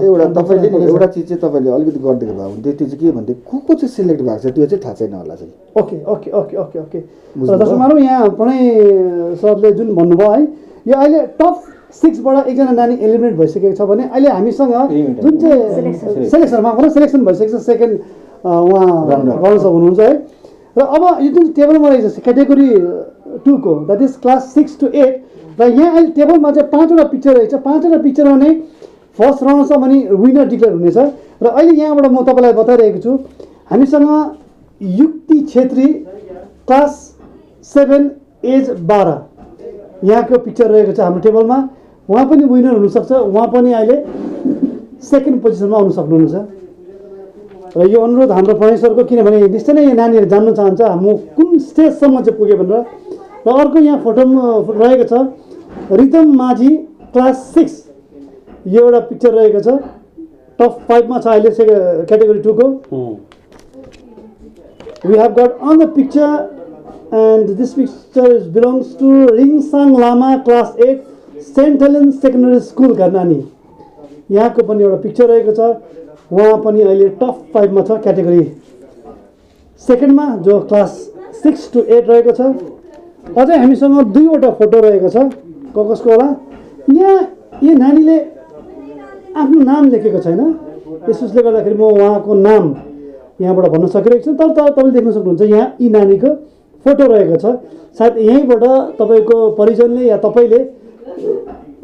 Speaker 3: एउटा तपाईँले नि एउटा चिज चाहिँ तपाईँले अलिकति गरिदिएको भए हुन्थ्यो, त्यो चाहिँ के भन्थे को चाहिँ सिलेक्ट भएको छ त्यो चाहिँ थाहा छैन होला चाहिँ।
Speaker 2: Okay okay okay okay okay र दर्शक मानौँ यहाँ प्रणय सरले जुन भन्नुभयो है, यो अहिले टप 6बाट एकजना नानी एलिमिनेट भइसकेको छ भने अहिले हामीसँग जुन चाहिँ सेलेक्सनमा सेलेक्सन भइसकेको छ, सेकेन्ड उहाँ रनर हुनुहुन्छ है। र अब यो जुन टेबलमा रहेछ क्याटेगोरी 2 को, द्याट इज क्लास 6 to 8, र यहाँ अहिले टेबलमा चाहिँ 5वटा पिक्चर रहेछ। 5वटा पिक्चरमा नै फर्स्ट राउन्डसम्म भने विनर डिक्लेयर हुनेछ। र अहिले यहाँबाट म तपाईँलाई बताइरहेको छु, हामीसँग युक्ति छेत्री क्लास 7 एज 12 यहाँको पिक्चर रहेको छ हाम्रो टेबलमा। उहाँ पनि विनर हुनसक्छ, उहाँ पनि अहिले सेकेन्ड पोजिसनमा आउनु सक्नुहुन्छ। र यो अनुरोध हाम्रो प्रणय सरको, किनभने निश्चय नै यो नानीहरू जान्न चाहन्छ म कुन स्टेजसम्म चाहिँ पुगेँ भनेर। र अर्को यहाँ फोटोमा रहेको छ रिदम माझी क्लास 6, यो एउटा पिक्चर रहेको छ, टप 5 मा छ अहिले क्याटेगोरी 2 को। We have got on the picture and this picture belongs to Ringsang Lama class 8 saint Helen's secondary स्कुलका नानी। यहाँको पनि एउटा पिक्चर रहेको छ, उहाँ पनि अहिले टप 5 मा छ क्याटेगोरी सेकेन्डमा, जो क्लास 6 to 8 रहेको छ। अझै हामीसँग 2वटा फोटो रहेको छ, कसको होला। यहाँ यो नानीले आफ्नो नाम लेखेको छैन, यसले गर्दाखेरि म उहाँको नाम यहाँबाट भन्न सकिरहेको छु। तर तपाईँले देख्न सक्नुहुन्छ यहाँ यी नानीको फोटो रहेको छ। सायद यहीँबाट तपाईँको परिजनले या तपाईँले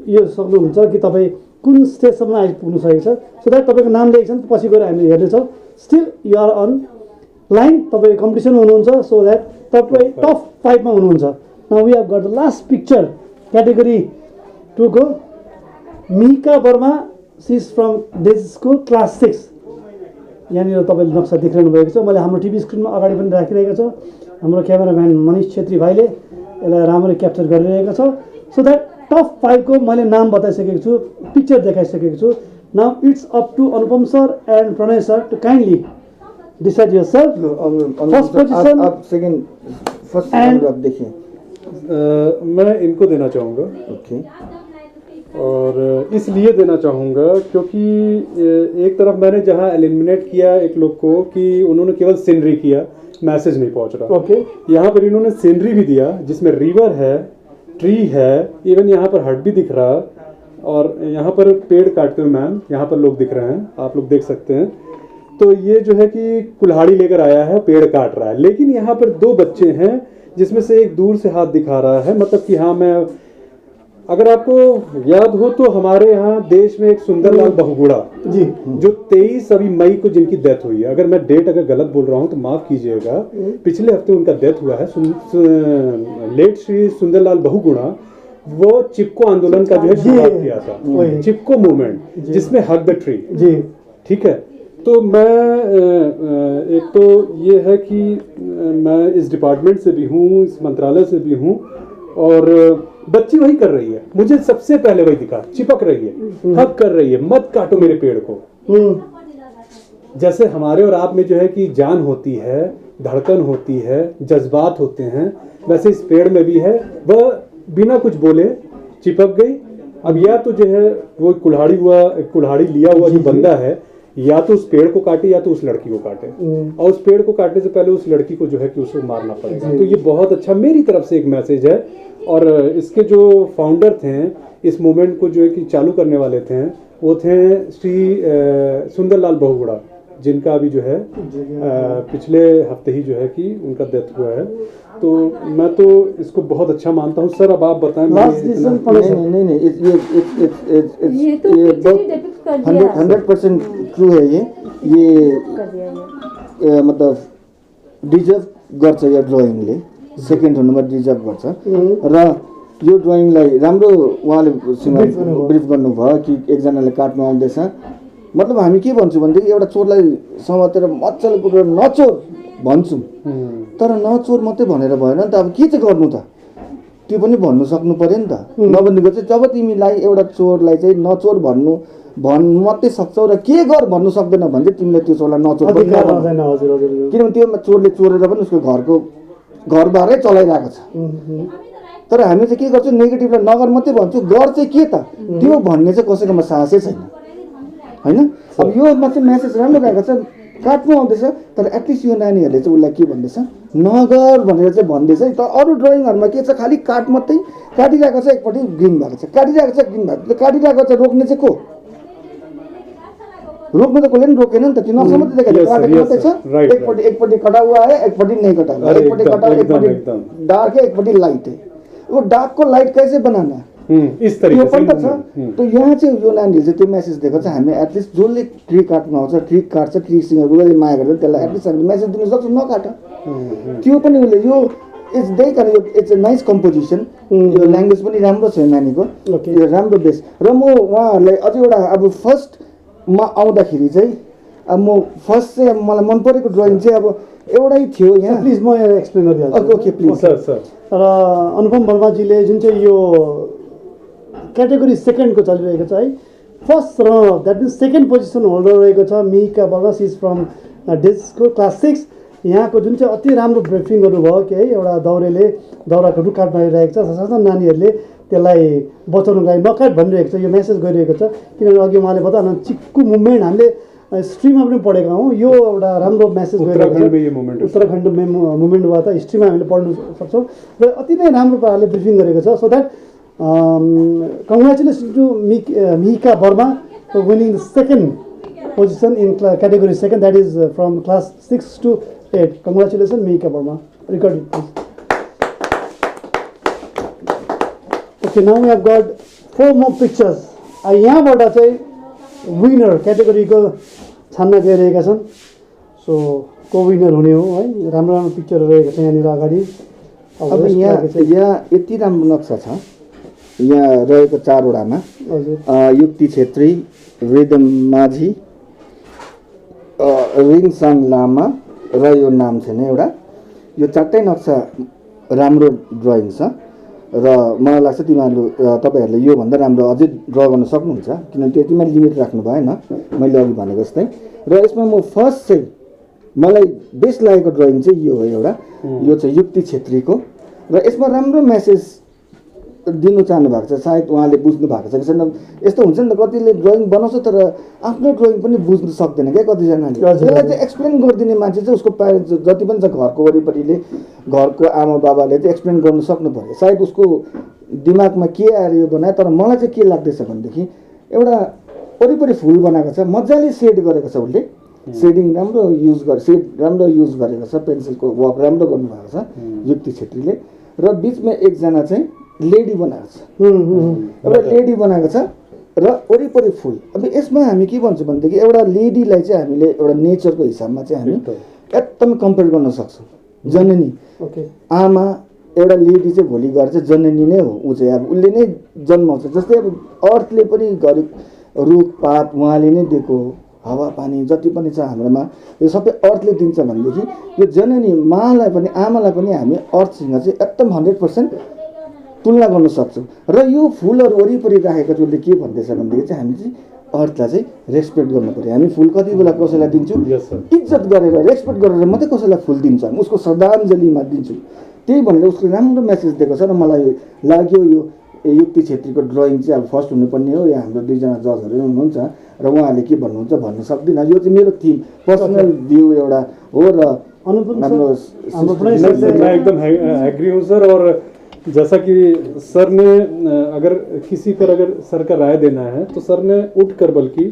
Speaker 2: यो सक्नुहुन्छ कि तपाईँ कुन स्टेजसम्म आइपुग्नु सकेको छ। सो द्याट तपाईँको नाम लेखेको छ, पछि गएर हामी हेर्नेछौँ। Still you are on line, तपाईँ कम्पिटिसनमा हुनुहुन्छ, सो द्याट तपाईँ टप 5 मा हुनुहुन्छ। Now we have got the last picture category 2 को Mika Verma, she is from days school class 6। यहाँनिर तपाईँले नक्सा देखिरहनु भएको छ, मैले हाम्रो टिभी स्क्रिनमा अगाडि पनि राखिरहेको छु। हाम्रो क्यामेराम्यान मनिष छेत्री भाइले यसलाई राम्ररी क्याप्चर गरिरहेको छ। सो द्याट टप 5 को मैले नाम बताइसकेको छु, पिक्चर देखाइसकेको छु। Now it's up to Anupam sir and Pranay sir to kindly decide yourself. First position
Speaker 3: आप सेकंड फर्स्ट
Speaker 2: And-
Speaker 3: आप देखिए।
Speaker 4: मैं इनको देना चाहूँगा,
Speaker 3: ओके,
Speaker 4: और इसलिए देना चाहूँगा क्योंकि एक तरफ मैंने जहाँ एलिमिनेट किया एक लोग को कि उन्होंने केवल सीनरी किया, मैसेज नहीं पहुँच रहा।
Speaker 2: ओके
Speaker 4: यहाँ पर इन्होंने सीनरी भी दिया जिसमें रिवर है, ट्री है, इवन यहाँ पर हट भी दिख रहा, और यहाँ पर पेड़ काटते हुए मैम यहाँ पर लोग दिख रहे हैं, आप लोग देख सकते हैं। तो ये जो है कि कुल्हाड़ी लेकर आया है, पेड़ काट रहा है। लेकिन यहाँ पर 2 बच्चे हैं जिसमें से एक दूर से हाथ दिखा रहा है, मतलब कि हाँ मैं, अगर आपको याद हो तो हमारे यहाँ देश में एक सुंदरलाल बहुगुणा
Speaker 2: जी,
Speaker 4: जो 23 अभी मई को जिनकी डेथ हुई है, अगर मैं डेट अगर गलत बोल रहा हूँ तो माफ कीजिएगा, पिछले हफ्ते उनका डेथ हुआ है। लेट श्री सुंदरलाल बहुगुणा वो चिपको आंदोलन का जो है शुरुआत किया था,
Speaker 2: वही।
Speaker 4: चिपको मूवमेंट, जिसमें हग द ट्री,
Speaker 2: जी,
Speaker 4: ठीक है। तो मैं एक तो ये है कि मैं इस डिपार्टमेंट से भी हूँ, इस मंत्रालय से भी हूँ, और बच्ची वही कर रही है, मुझे सबसे पहले वही दिखा, चिपक रही है, हक कर रही है, मत काटो मेरे पेड़ को। जैसे हमारे और आप में जो है कि जान होती है, धड़कन होती है, जज्बात होते हैं, वैसे इस पेड़ में भी है। वह बिना कुछ बोले चिपक गई। अब या तो जो है वो कुल्हाड़ी लिया हुआ जो बंदा है, या तो उस पेड़ को काटे या तो उस लड़की को काटे, और उस पेड़ को काटने से पहले उस लड़की को जो है कि उसको मारना पड़ेगा। तो ये बहुत अच्छा मेरी तरफ से एक मैसेज है। और इसके जो फाउंडर थे, इस मूवमेंट को जो है कि चालू करने वाले थे, वो थे श्री सुंदरलाल बहुगुणा, जिनका अभी जो है पिछले हफ्ते ही जो है कि उनका डेथ हुआ है। तो मैं तो इसको बहुत अच्छा मानता हूँ। सर अब आप बताएं।
Speaker 3: नहीं,
Speaker 1: ये तो पिक्चर ही डिपिक्ट कर दिया,
Speaker 3: 100% ट्रू है ये
Speaker 1: कर दिया ये।
Speaker 3: मतलब डिजर्भ गर्छ यो ड्रइङले, सेकेन्ड हुनुमा डिजर्भ गर्छ। र यो ड्रइङलाई राम्रो उहाँले ब्रिफ गर्नुभयो कि एकजनाले काट्नु आउँदैछ, मतलब हामी के भन्छौँ भनेदेखि एउटा चोरलाई समातेर मजाले पुगेर नचोर भन्छौँ, तर नचोर मात्रै भनेर भएन नि त। अब के चाहिँ गर्नु त, त्यो पनि भन्नु सक्नु पर्यो नि त। नभनेको चाहिँ जब तिमीलाई एउटा चोरलाई चाहिँ नचोर भन्नु मात्रै सक्छौ र के गर भन्नु सक्दैन भने चाहिँ तिमीले त्यो चोरलाई नचोर पनि
Speaker 2: अधिकार
Speaker 3: नभन्नु।
Speaker 2: हुँदैन। हजुर हजुर
Speaker 3: किनभने त्यो चोरले चोरेर पनि उसको घरबारै चलाइरहेको छ। तर हामी चाहिँ के गर्छौँ, नेगेटिभलाई नगर मात्रै भन्छौँ, गर चाहिँ के त त्यो भन्ने चाहिँ कसैकोमा साहसै छैन होइन। अब योमा चाहिँ मेसेज राम्रो गएको छ, काट्नु आउँदैछ, तर एटलिस्ट यो नानीहरूले चाहिँ उसलाई के भन्दैछ, नगर भनेर चाहिँ भन्दैछ। तर अरू ड्रइङहरूमा के छ, खालि काट मात्रै काटिरहेको छ, एकपट्टि ग्रिन भएको छ, काटिरहेको छ ग्रिन भएको छ, काटिरहेको छ। रोक्ने चाहिँ को? रोक्नु त कसले पनि रोकेन नि त, त्यो नक्सा मात्रै देखाएको काटेको मात्रै छ। एकपट्टि कटा हुआ है, एकपट्टि नहीं कटा हुआ, एकपट्टि कटा, एकपट्टि डार्क है, एकपट्टि लाइट है। वो डार्क को लाइट कैसे बनाना
Speaker 4: इस तरिके से
Speaker 3: छ। तो यहाँ चाहिँ यो नानीहरूले चाहिँ त्यो मेसेज दिएको छ। हामी एटलिस्ट जसले ट्री काट्न आउँछ, ट्री काट्छ, ट्रीसँग उसले माया गर्छ, त्यसलाई एटलिस्ट हामीले मेसेज दिन सक्छौँ, नकाट। त्यो पनि उसले यो इट्स त्यही कारण यो इट्स अ नाइस कम्पोजिसन। यो ल्याङ्ग्वेज पनि राम्रो छ नानीको, यो राम्रो बेस। र म उहाँहरूलाई अझै एउटा अब फर्स्टमा आउँदाखेरि चाहिँ अब म फर्स्ट चाहिँ अब मलाई मन परेको ड्रइङ चाहिँ अब एउटै थियो यहाँ।
Speaker 2: प्लिज म यहाँ एक्सप्लेन गरिदिन्छु।
Speaker 3: Okay please
Speaker 4: sir.
Speaker 2: र अनुपम वर्माजीले जुन चाहिँ यो क्याटेगोरी सेकेन्डको चलिरहेको छ है, फर्स्ट र that means second position holder रहेको छ Mihika Verma, she is from disco class 6। यहाँको जुन चाहिँ अति राम्रो ब्रिफिङ गर्नुभयो कि है एउटा दाउराको रुखकाट भइरहेको छ, साथसाथै नानीहरूले त्यसलाई बचाउनुको लागि नकाट भनिरहेको छ, यो मेसेज गरिरहेको छ। किनभने अघि उहाँले बताउन चिक्कु मुभमेन्ट हामीले हिस्ट्रीमा पनि पढेका हौँ, यो एउटा राम्रो मेसेज गइरहेको छ। उत्तराखण्डमा मुभमेन्ट भयो त हिस्ट्रीमा हामीले पढ्नु सक्छौँ र अति नै राम्रो पाराले ब्रिफिङ गरेको छ। So that congratulation to Mihika Verma for winning the second position in category second, that is from class 6 to 8. Congratulations Mihika Verma. Record it please. Okay, now we have got 4 more pictures. यहाँबाट चाहिँ winner क्याटेगोरीको छान्न गइरहेका छन्. So को winner हुने हो है, राम्रो राम्रो पिक्चर रहेको छ यहाँनिर अगाडि.
Speaker 3: अब यहाँ यति राम्रो नक्सा छ यहाँ रहेको 4 वटामा. हजुर, युक्ति छेत्री, रिदम माझी, रिङसाङ लामा र यो नाम छैन एउटा. यो 4टै नक्सा राम्रो ड्रइङ छ र मलाई लाग्छ तपाईहरुले यो भन्दा राम्रो अझै ड्र गर्न सक्नुहुन्छ, किनभने त्यतिमा लिमिट राख्नु भएन मैले अघि भनेको जस्तै. र यसमा म फर्स्ट चाहिँ मलाई बेस्ट लागेको ड्रइङ चाहिँ यो हो एउटा. यो चाहिँ युक्ति छेत्रीको र यसमा राम्रो मेसेज दिनु चाहनु भएको छ. सायद उहाँले बुझ्नु भएको छ कि छैन. यस्तो हुन्छ नि त, कतिले ड्रइङ बनाउँछ तर आफ्नो ड्रइङ पनि बुझ्नु सक्दैन क्या कतिजनाले. त्यसलाई चाहिँ एक्सप्लेन गरिदिने मान्छे चाहिँ उसको प्यारेन्ट्स जति पनि छ घरको वरिपरिले, घरको आमा बाबाले चाहिँ एक्सप्लेन गर्नु सक्नु पर्यो. सायद उसको दिमागमा के आएर यो बनायो. तर मलाई चाहिँ के लाग्दैछ भनेदेखि एउटा वरिपरि फुल बनाएको छ, मजाले सेड गरेको छ उसले, सेडिङ राम्रो युज गरेको छ, पेन्सिलको वर्क राम्रो गर्नुभएको छ युक्ति छेत्रीले. र बिचमा एकजना चाहिँ लेडी बनाएको छ, एउटा लेडी बनाएको छ र वरिपरि फुल. अब यसमा हामी के भन्छौँ भनेदेखि एउटा लेडीलाई चाहिँ हामीले एउटा नेचरको हिसाबमा चाहिँ हामी एकदमै कम्पेयर गर्न सक्छौँ. जननी, आमा, एउटा लेडी चाहिँ भोलि गएर चाहिँ जननी नै हो. ऊ चाहिँ अब उसले नै जन्माउँछ. जस्तै अब अर्थले पनि गरे रुखपात उहाँले नै दिएको, हावापानी जति पनि छ हाम्रोमा यो सबै अर्थले दिन्छ भनेदेखि यो जननी मालाई पनि आमालाई पनि हामी अर्थसँग चाहिँ एकदम 100% तुलना गर्न सक्छौँ. र यो फुलहरू वरिपरि राखेको चाहिँ उसले के भन्दैछ भनेदेखि चाहिँ हामी चाहिँ अर्थलाई चाहिँ रेस्पेक्ट गर्नु पर्यो. हामी फुल कति बेला कसैलाई दिन्छौँ इज्जत गरेर रेस्पेक्ट गरेर मात्रै कसैलाई फुल दिन्छौँ, उसको श्रद्धाञ्जलीमा दिन्छौँ. त्यही भनेर उसले राम्रो मेसेज दिएको छ र मलाई लाग्यो यो युक्ति छेत्रीको ड्रइङ चाहिँ अब फर्स्ट हुनुपर्ने हो. यहाँ हाम्रो 2जना जजहरू हुनुहुन्छ र उहाँहरूले के भन्नुहुन्छ भन्नु सक्दिनँ. यो चाहिँ मेरो थिम पर्सनल भ्यू एउटा हो. र
Speaker 4: मैं एकदम एग्री हूँ सर. और जैसा कि सर ने अगर किसी पर अगर सर का राय देना है तो सर ने उठकर, बल्कि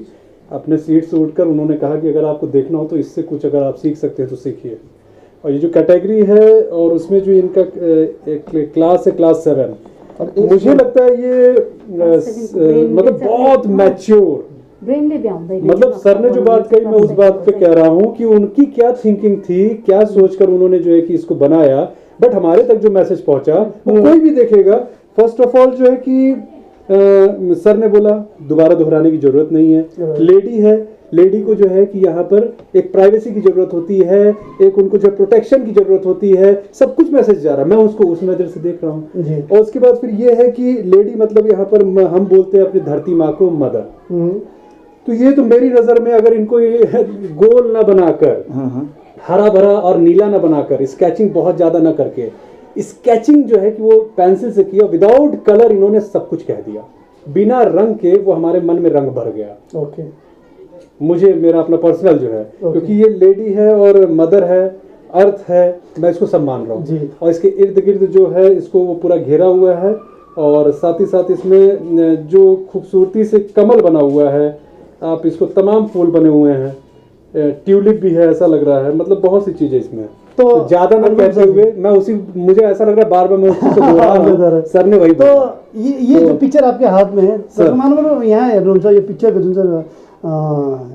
Speaker 4: अपने सीट से उठकर उन्होंने कहा कि अगर आपको देखना हो तो इससे कुछ अगर आप सीख सकते हैं तो सीखिए. और ये जो कैटेगरी है और उसमें जो इनका एक क्लास है क्लास 7, और मुझे लगता है ये मतलब बहुत मैच्योर, मतलब सर ने जो बात कही मैं उस बात पे कह रहा हूँ कि उनकी क्या थिंकिंग थी, क्या सोचकर उन्होंने जो है कि इसको बनाया. बट हमारे तक जो मैसेज पहुंचा वो कोई भी देखेगा. फर्स्ट ऑफ ऑल जो है कि सर ने बोला दोबारा दोहराने की जरूरत नहीं है. लेडी है, लेडी को जो है कि यहाँ पर एक प्राइवेसी की जरूरत होती है, एक उनको जो प्रोटेक्शन की जरूरत होती है, सब कुछ मैसेज जा रहा है। मैं उसको उस नज़र से देख रहा हूँ। और उसके बाद फिर ये है कि लेडी मतलब यहाँ पर हम बोलते हैं अपनी धरती माँ को मदर। तो ये तो मेरी नज़र में अगर इनको ये गोल ना बनाकर, हरा भरा और नीला ना बनाकर, स्केचिंग बहुत ज़्यादा ना करके, स्केचिंग जो है कि वो पेंसिल से किया, विदाउट कलर इन्होंने सब कुछ कह दिया, बिना रंग के वो हमारे मन में रंग भर गया।
Speaker 2: ओके,
Speaker 4: मुझे मेरा अपना पर्सनल जो है, क्योंकि ये लेडी है और मदर है, अर्थ है, मैं इसको सब मान रहा हूँ। और इसके इर्द गिर्द जो है इसको वो पूरा घेरा हुआ है, और साथ ही साथ इसमें जो खूबसूरती से कमल बना हुआ है, आप इसको तमाम फूल बने हुए हैं, ट्यूलिप भी है, ऐसा लग रहा है, मतलब बहुत सी चीजें इसमें। तो ज्यादा ना कहते हुए मैं मुझे ऐसा लग रहा है बार बार मैं उसी से बोल रहा हूं, सर ने वही।
Speaker 2: तो ये जो पिक्चर आपके हाथ में है सर, मानव यहाँ हेर्नुहुन्छ यो पिक्चरको जुन चाहिँ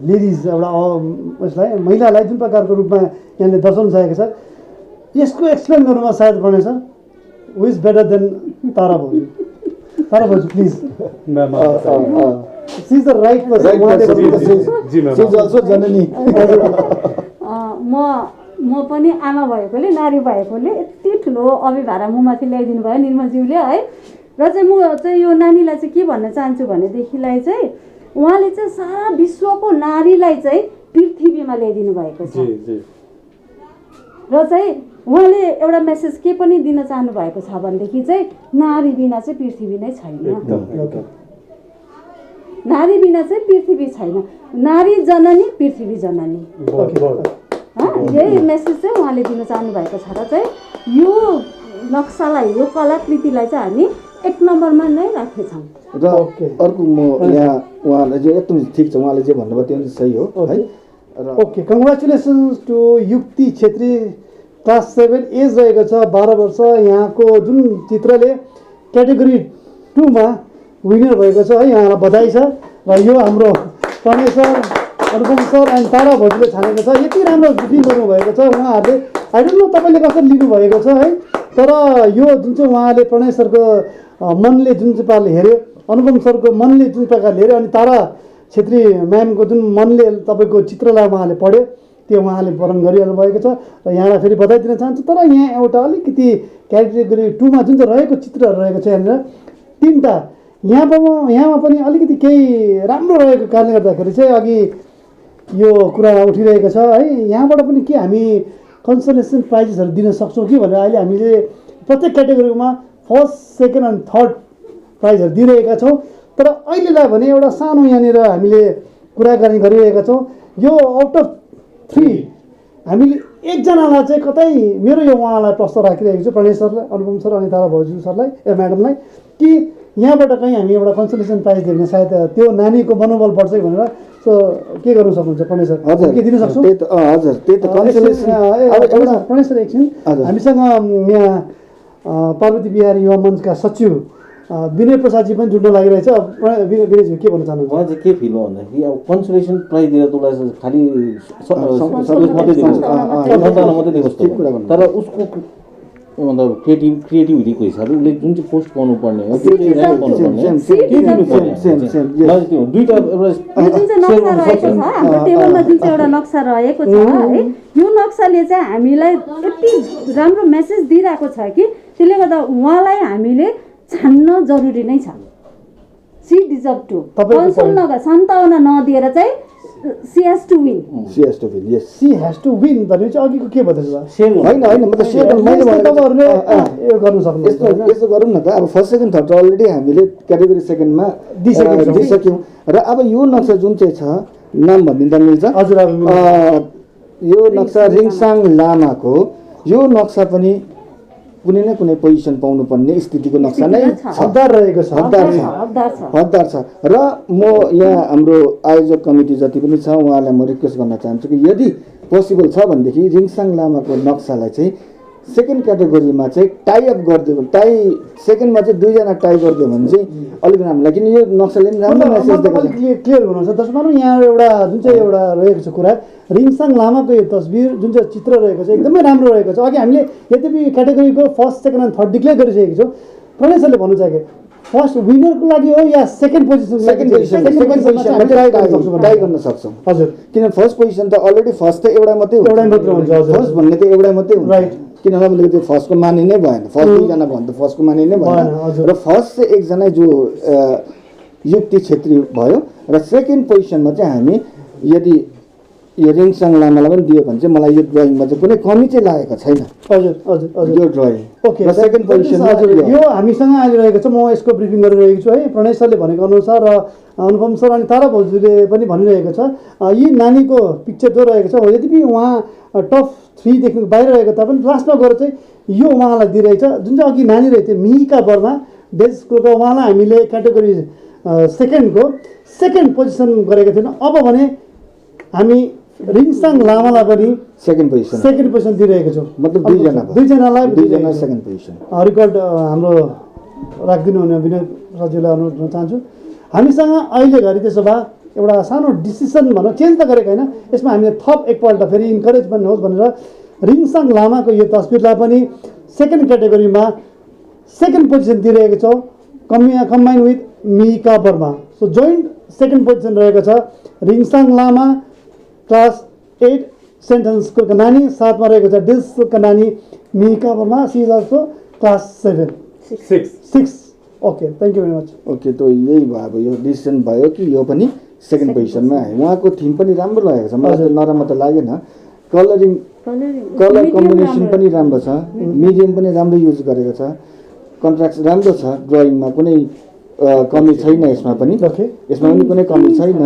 Speaker 2: लेडिज एउटा उसलाई महिलालाई जुन प्रकारको रूपमा यहाँले दर्शाउन चाहेको छ, यसको एक्सप्लेन गर्नुमा सायद बने sir, who is better than Tara भाउजू? तारा भाउजू please, she is the right person.
Speaker 3: She is also जननी।
Speaker 1: म पनि आमा भएकोले, नारी भएकोले यति ठुलो अभिभारा मुमाथि ल्याइदिनु भयो निर्मलज्यूले है। र चाहिँ म चाहिँ यो नानीलाई चाहिँ के भन्न चाहन्छु भनेदेखिलाई चाहिँ उहाँले चाहिँ सारा विश्वको नारीलाई चाहिँ पृथ्वीमा ल्याइदिनु भएको छ। र चाहिँ उहाँले एउटा मेसेज के पनि दिन चाहनु भएको छ भनेदेखि चाहिँ नारी बिना चाहिँ पृथ्वी नै छैन, नारी बिना चाहिँ पृथ्वी छैन, नारी जननी पृथ्वी जननी। यही मेसेज चाहिँ उहाँले दिन चाहनु भएको छ। र चाहिँ यो नक्सालाई, यो कलाकृतिलाई चाहिँ हामी 1 नम्बरमा नै राखेछौँ।
Speaker 3: र अर्को म यहाँ उहाँलाई चाहिँ एकदम ठिक छ, उहाँले जे भन्नुभयो त्यो सही हो है।
Speaker 2: ओके, कङ्ग्रेचुलेसन्स टु युक्ति छेत्री, क्लास 7 एज रहेको छ, 12 वर्ष। यहाँको जुन चित्रले क्याटेगोरी 2 मा विनर भएको छ है, यहाँलाई बधाई छ। र यो हाम्रो Pranay sir, Anupam sir and Tara भाउजूले छानेको छ, यति राम्रो बुकिङ गर्नुभएको छ उहाँहरूले। आई डोन्ट नो तपाईँले कसरी लिनुभएको छ है, तर यो जुन चाहिँ उहाँले प्रणय सरको मनले जुन चाहिँ प्रकारले हेऱ्यो, अनुपम सरको मनले जुन प्रकारले हेऱ्यो, अनि तारा छेत्री म्यामको जुन मनले तपाईँको चित्रलाई उहाँले पढ्यो, त्यो उहाँले वर्णन गरिहाल्नु भएको छ। र यहाँलाई फेरि बधाई दिन चाहन्छु। तर यहाँ एउटा अलिकति क्याटेगोरी 2 मा जुन चाहिँ रहेको चित्रहरू रहेको छ यहाँनिर 3टा, यहाँमा पनि अलिकति केही राम्रो रहेको कारणले गर्दाखेरि चाहिँ अघि यो कुरा उठिरहेको छ है। यहाँबाट पनि के हामी कन्सलेसन प्राइजेसहरू दिन सक्छौँ कि भनेर अहिले हामीले प्रत्येक क्याटेगोरीमा 1st, 2nd एन्ड 3rd प्राइजहरू दिइरहेका छौँ। तर अहिलेलाई भने एउटा सानो यहाँनिर हामीले कुराकानी गरिरहेका छौँ। यो आउट अफ 3 हामीले एकजनालाई चाहिँ कतै मेरो यो उहाँलाई प्रस्ताव राखिरहेको छु, प्रणय सरलाई, अनुपम सर अनि तारा भाउजू सरलाई, म्याडमलाई, कि यहाँबाट कहीँ हामी एउटा कन्सलेसन प्राइज दिने, सायद त्यो नानीको मनोबल बढ्छ भनेर। सो के गर्नु सक्नुहुन्छ प्रणय सर?
Speaker 3: हजुर,
Speaker 2: के दिन सक्छौँ?
Speaker 3: हजुर, त्यही त कन्सलेसन।
Speaker 2: एउटा प्रणय सर एकछिन, हामीसँग यहाँ पार्वती बिहारी युवा मञ्चका सचिव विनय प्रसादजी पनि जुट्न लागिरहेछ। विनयजी के भन्न चाहनुहुन्छ?
Speaker 5: मलाई चाहिँ के फिल हो भन्दाखेरि अब कन्सोलेसन प्राइज दिएर त उसलाई खालि मात्रै दिएको, तर उसको मतलब क्रिएटिभिटीको हिसाबले उसले जुन चाहिँ पोस्ट पाउनु पर्ने हो त्यो चाहिँ पाउनुपर्ने, दुईवटा
Speaker 1: जुन चाहिँ नक्सा रहेको छ हाम्रो टेबलमा, जुन चाहिँ एउटा नक्सा रहेको छ है, यो नक्साले चाहिँ हामीलाई यति राम्रो मेसेज दिइरहेको छ कि त्यसले गर्दा उहाँलाई हामीले छान्न जरुरी नै छ। सी डिजर्भ टु 57 नदिएर चाहिँ she has to win.
Speaker 3: She has to win, yes,
Speaker 2: she has to win भने चाहिँ अघिको के भन्दैछ?
Speaker 3: सेम होइन, मतलब सेम मैले
Speaker 2: तपाईँहरूले यो गर्नु सक्नुहुन्छ।
Speaker 3: यस्तो गरौँ न त, अब 1st, 2nd, 3rd अलरेडी हामीले क्याटेगोरी 2nd मा दिइसक्यौँ। र अब यो नक्सा जुन चाहिँ छ, नाम भनिदिँदा मिल्छ?
Speaker 2: हजुर,
Speaker 3: यो नक्सा रिङसाङ लामाको, यो नक्सा पनि कुनै न कुनै पोजिसन पाउनुपर्ने स्थितिको नक्सा नै
Speaker 2: हकदार रहेको छ,
Speaker 3: हकदार छ। र म यहाँ हाम्रो आयोजक कमिटी जति पनि छ उहाँलाई म रिक्वेस्ट गर्न चाहन्छु कि यदि पोसिबल छ भनेदेखि रिङसाङ लामाको नक्सालाई चाहिँ 2nd क्याटेगोरीमा चाहिँ टाई अप गरिदियो भने, टाई 2nd मा चाहिँ 2 जना टाई गरिदियो भने चाहिँ अलिक राम्रो, किन यो नक्साले पनि राम्रो मेसेज दिएको छ।
Speaker 2: क्लियर गर्नुहुन्छ दर्शक मानव, यहाँ एउटा जुन चाहिँ एउटा रहेको छ कुरा, रिङसाङ लामाको यो तस्बिर जुन चाहिँ चित्र रहेको छ एकदमै राम्रो रहेको छ। अघि हामीले यद्यपि क्याटेगोरीको 1st, 2nd and 3rd declare गरिसकेको छौँ। प्रणय सरले भन्नु चाहेको फर्स्ट विनरको लागि हो या सेकेन्ड पोजिसन
Speaker 3: सेकेन्ड पोजिसनमा ट्राई गर्न सक्छौँ।
Speaker 2: हजुर
Speaker 3: किन फर्स्ट पोजिसन त अलरेडी फर्स्ट त एउटा मात्रै
Speaker 2: हुन्छ हजुर
Speaker 3: फर्स्ट भन्ने त एउटा मात्रै हुन्छ
Speaker 2: राइट
Speaker 3: किन नभनेको त्यो फर्स्टको माने नै भएन फर्स्ट दुईजना भयो भने त फर्स्टको माने नै भएन र फर्स्ट चाहिँ एकजना जो युक्ति छेत्री भयो र सेकेन्ड पोजिसनमा चाहिँ हामी यदि यो रिङसाङ लामालाई पनि दियो भने चाहिँ मलाई यो ड्रइङमा चाहिँ कुनै कमी चाहिँ लागेको छैन
Speaker 2: हजुर हजुर हजुर
Speaker 3: यो ड्रइङ
Speaker 2: ओके
Speaker 3: र सेकेन्ड पोजिसनमा
Speaker 2: हजुर यो हामीसँग आइरहेको छ। म यसको ब्रिफिङ गरिरहेको छु है। प्रणय सरले भनेको अनुसार र अनुपम सर अनि तारा भाउजूले पनि भनिरहेको छ यी नानीको पिक्चर जो रहेको छ यद्यपि उहाँ टप 3 देखि बाहिर रहेको तापनि लास्टमा गएर चाहिँ यो उहाँलाई दिइरहेछ जुन चाहिँ अघि नानी रहेको थियो मिहिका वर्मा डेज स्कुलको उहाँलाई हामीले क्याटेगोरी सेकेन्डको सेकेन्ड पोजिसन गरेको थियौँ। अब भने हामी रिङसाङ लामालाई पनि
Speaker 3: सेकेन्ड पोजिसन
Speaker 2: दिइरहेको छौँ।
Speaker 3: मतलब
Speaker 2: दुईजनालाई
Speaker 3: सेकेन्ड पोजिसन
Speaker 2: रेकर्ड हाम्रो राखिदिनु हुने विनय सजिलोलाई अनुरोध गर्न चाहन्छु। हामीसँग अहिले घरि त्यसो भए एउटा सानो डिसिसन भनौँ चेन्ज त गरेको होइन यसमा हामीले थप एकपल्ट फेरि इन्करेजमेन्ट होस् भनेर रिङसाङ लामाको यो तस्बिरलाई पनि सेकेन्ड क्याटेगोरीमा सेकेन्ड पोजिसन दिइरहेको छौँ combine with Mihika Verma. So joint second position रहेको छ Ringsang Lama class 8 saint John's स्कुलको नानी, साथमा रहेको छ डिल्स स्कुलको नानी Mihika Verma, she is also class 6। Okay thank you very much.
Speaker 3: Okay त यही भयो अब यो डिसिसन भयो कि यो पनि सेकेन्ड पोजिसनमा आयो। उहाँको थिम पनि राम्रो लागेको छ मलाई नराम्रो त लागेन। कलर कम्बिनेसन पनि राम्रो छ, मिडियम पनि राम्रो युज गरेको छ, कन्ट्रास्ट राम्रो छ, ड्रइङमा कुनै कमी छैन यसमा पनि कुनै कमी छैन।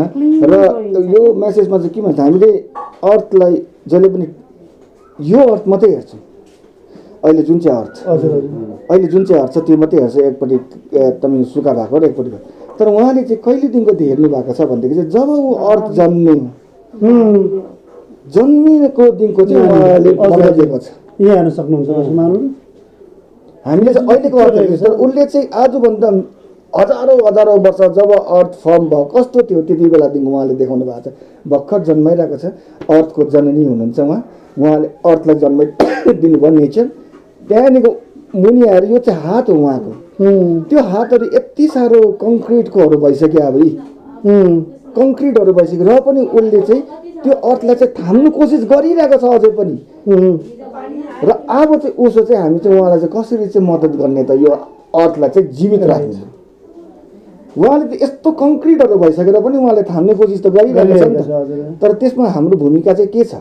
Speaker 3: र यो मेसेजमा चाहिँ के भन्छ हामीले अर्थलाई जहिले पनि यो अर्थ मात्रै हेर्छौँ अहिले जुन चाहिँ अर्थ छ त्यो मात्रै हेर्छ एकपट्टि एकदम सुक्खा भएको र एकपट्टि तर उहाँले चाहिँ कहिलेदेखिको हेर्नु भएको छ भनेदेखि चाहिँ जब ऊ अर्थ जन्मिएको दिनको चाहिँ उहाँले बनाइदिएको छ।
Speaker 2: यहाँ हेर्न सक्नुहुन्छ
Speaker 3: हामीले चाहिँ अहिलेको अर्थ हेर्छ तर उसले चाहिँ आजभन्दा हजारौँ वर्ष जब अर्थ फर्म भयो कस्तो थियो त्यति बेलादेखि उहाँले देखाउनु भएको छ। भर्खर जन्माइरहेको छ, अर्थको जननी हुनुहुन्छ उहाँले अर्थलाई जन्माइदिनुभयो नेचर। त्यहाँदेखिको मुनि आएर यो चाहिँ हात हो उहाँको, त्यो हातहरू यति साह्रो कङ्क्रिटकोहरू भइसक्यो अब कङ्क्रिटहरू भइसक्यो र पनि उसले चाहिँ त्यो अर्थलाई चाहिँ थाम्नु कोसिस गरिरहेको छ अझै पनि। र अब चाहिँ उसो चाहिँ हामी चाहिँ उहाँलाई चाहिँ कसरी चाहिँ मद्दत गर्ने त यो अर्थलाई चाहिँ जीवित राख्ने। उहाँले त यस्तो कङ्क्रिटहरू भइसकेर पनि उहाँले थाम्ने कोसिस त गरिरहेको छ नि त। तर त्यसमा हाम्रो भूमिका चाहिँ के छ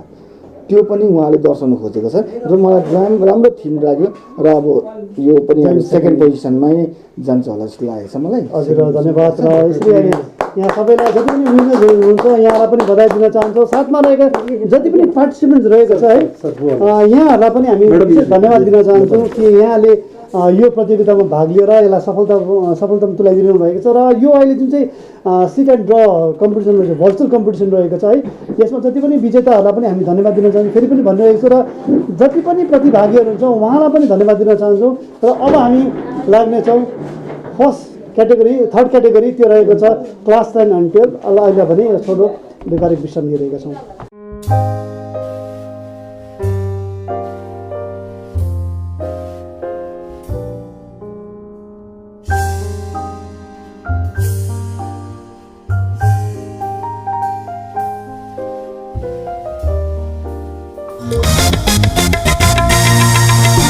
Speaker 3: त्यो पनि उहाँले दर्शाउनु खोजेको छ र मलाई राम्रो थिम लाग्यो र अब यो पनि सेकेन्ड पोजिसनमै जान्छ होला जस्तो लागेको छ मलाई।
Speaker 2: हजुर धन्यवाद। र यसले यहाँ सबैलाई जति पनि विनर्स हुनुहुन्छ यहाँलाई पनि बधाई दिन चाहन्छौँ। साथमा रहेका जति पनि पार्टिसिपेन्ट्स रहेको छ है यहाँहरूलाई पनि हामी धन्यवाद दिन चाहन्छौँ कि यहाँले यो प्रतियोगितामा भाग लिएर यसलाई सफलता तुल्याइदिनु भएको छ। र यो अहिले जुन चाहिँ सिक एन्ड ड्र कम्पिटिसन रहेछ भर्चुअल कम्पिटिसन रहेको छ है यसमा जति पनि विजेताहरूलाई पनि हामी धन्यवाद दिन चाहन्छौँ। फेरि पनि भनिरहेको छु र जति पनि प्रतिभागीहरू हुन्छ उहाँलाई पनि धन्यवाद दिन चाहन्छौँ। र अब हामी लाग्नेछौँ फर्स्ट क्याटेगोरी थर्ड क्याटेगोरी त्यो रहेको छ क्लास 10 एन्ड 12। अहिले भने छोटो व्यापारिक विश्राम लिइरहेका छौँ।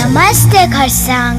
Speaker 6: नमस्ते खरसाङ।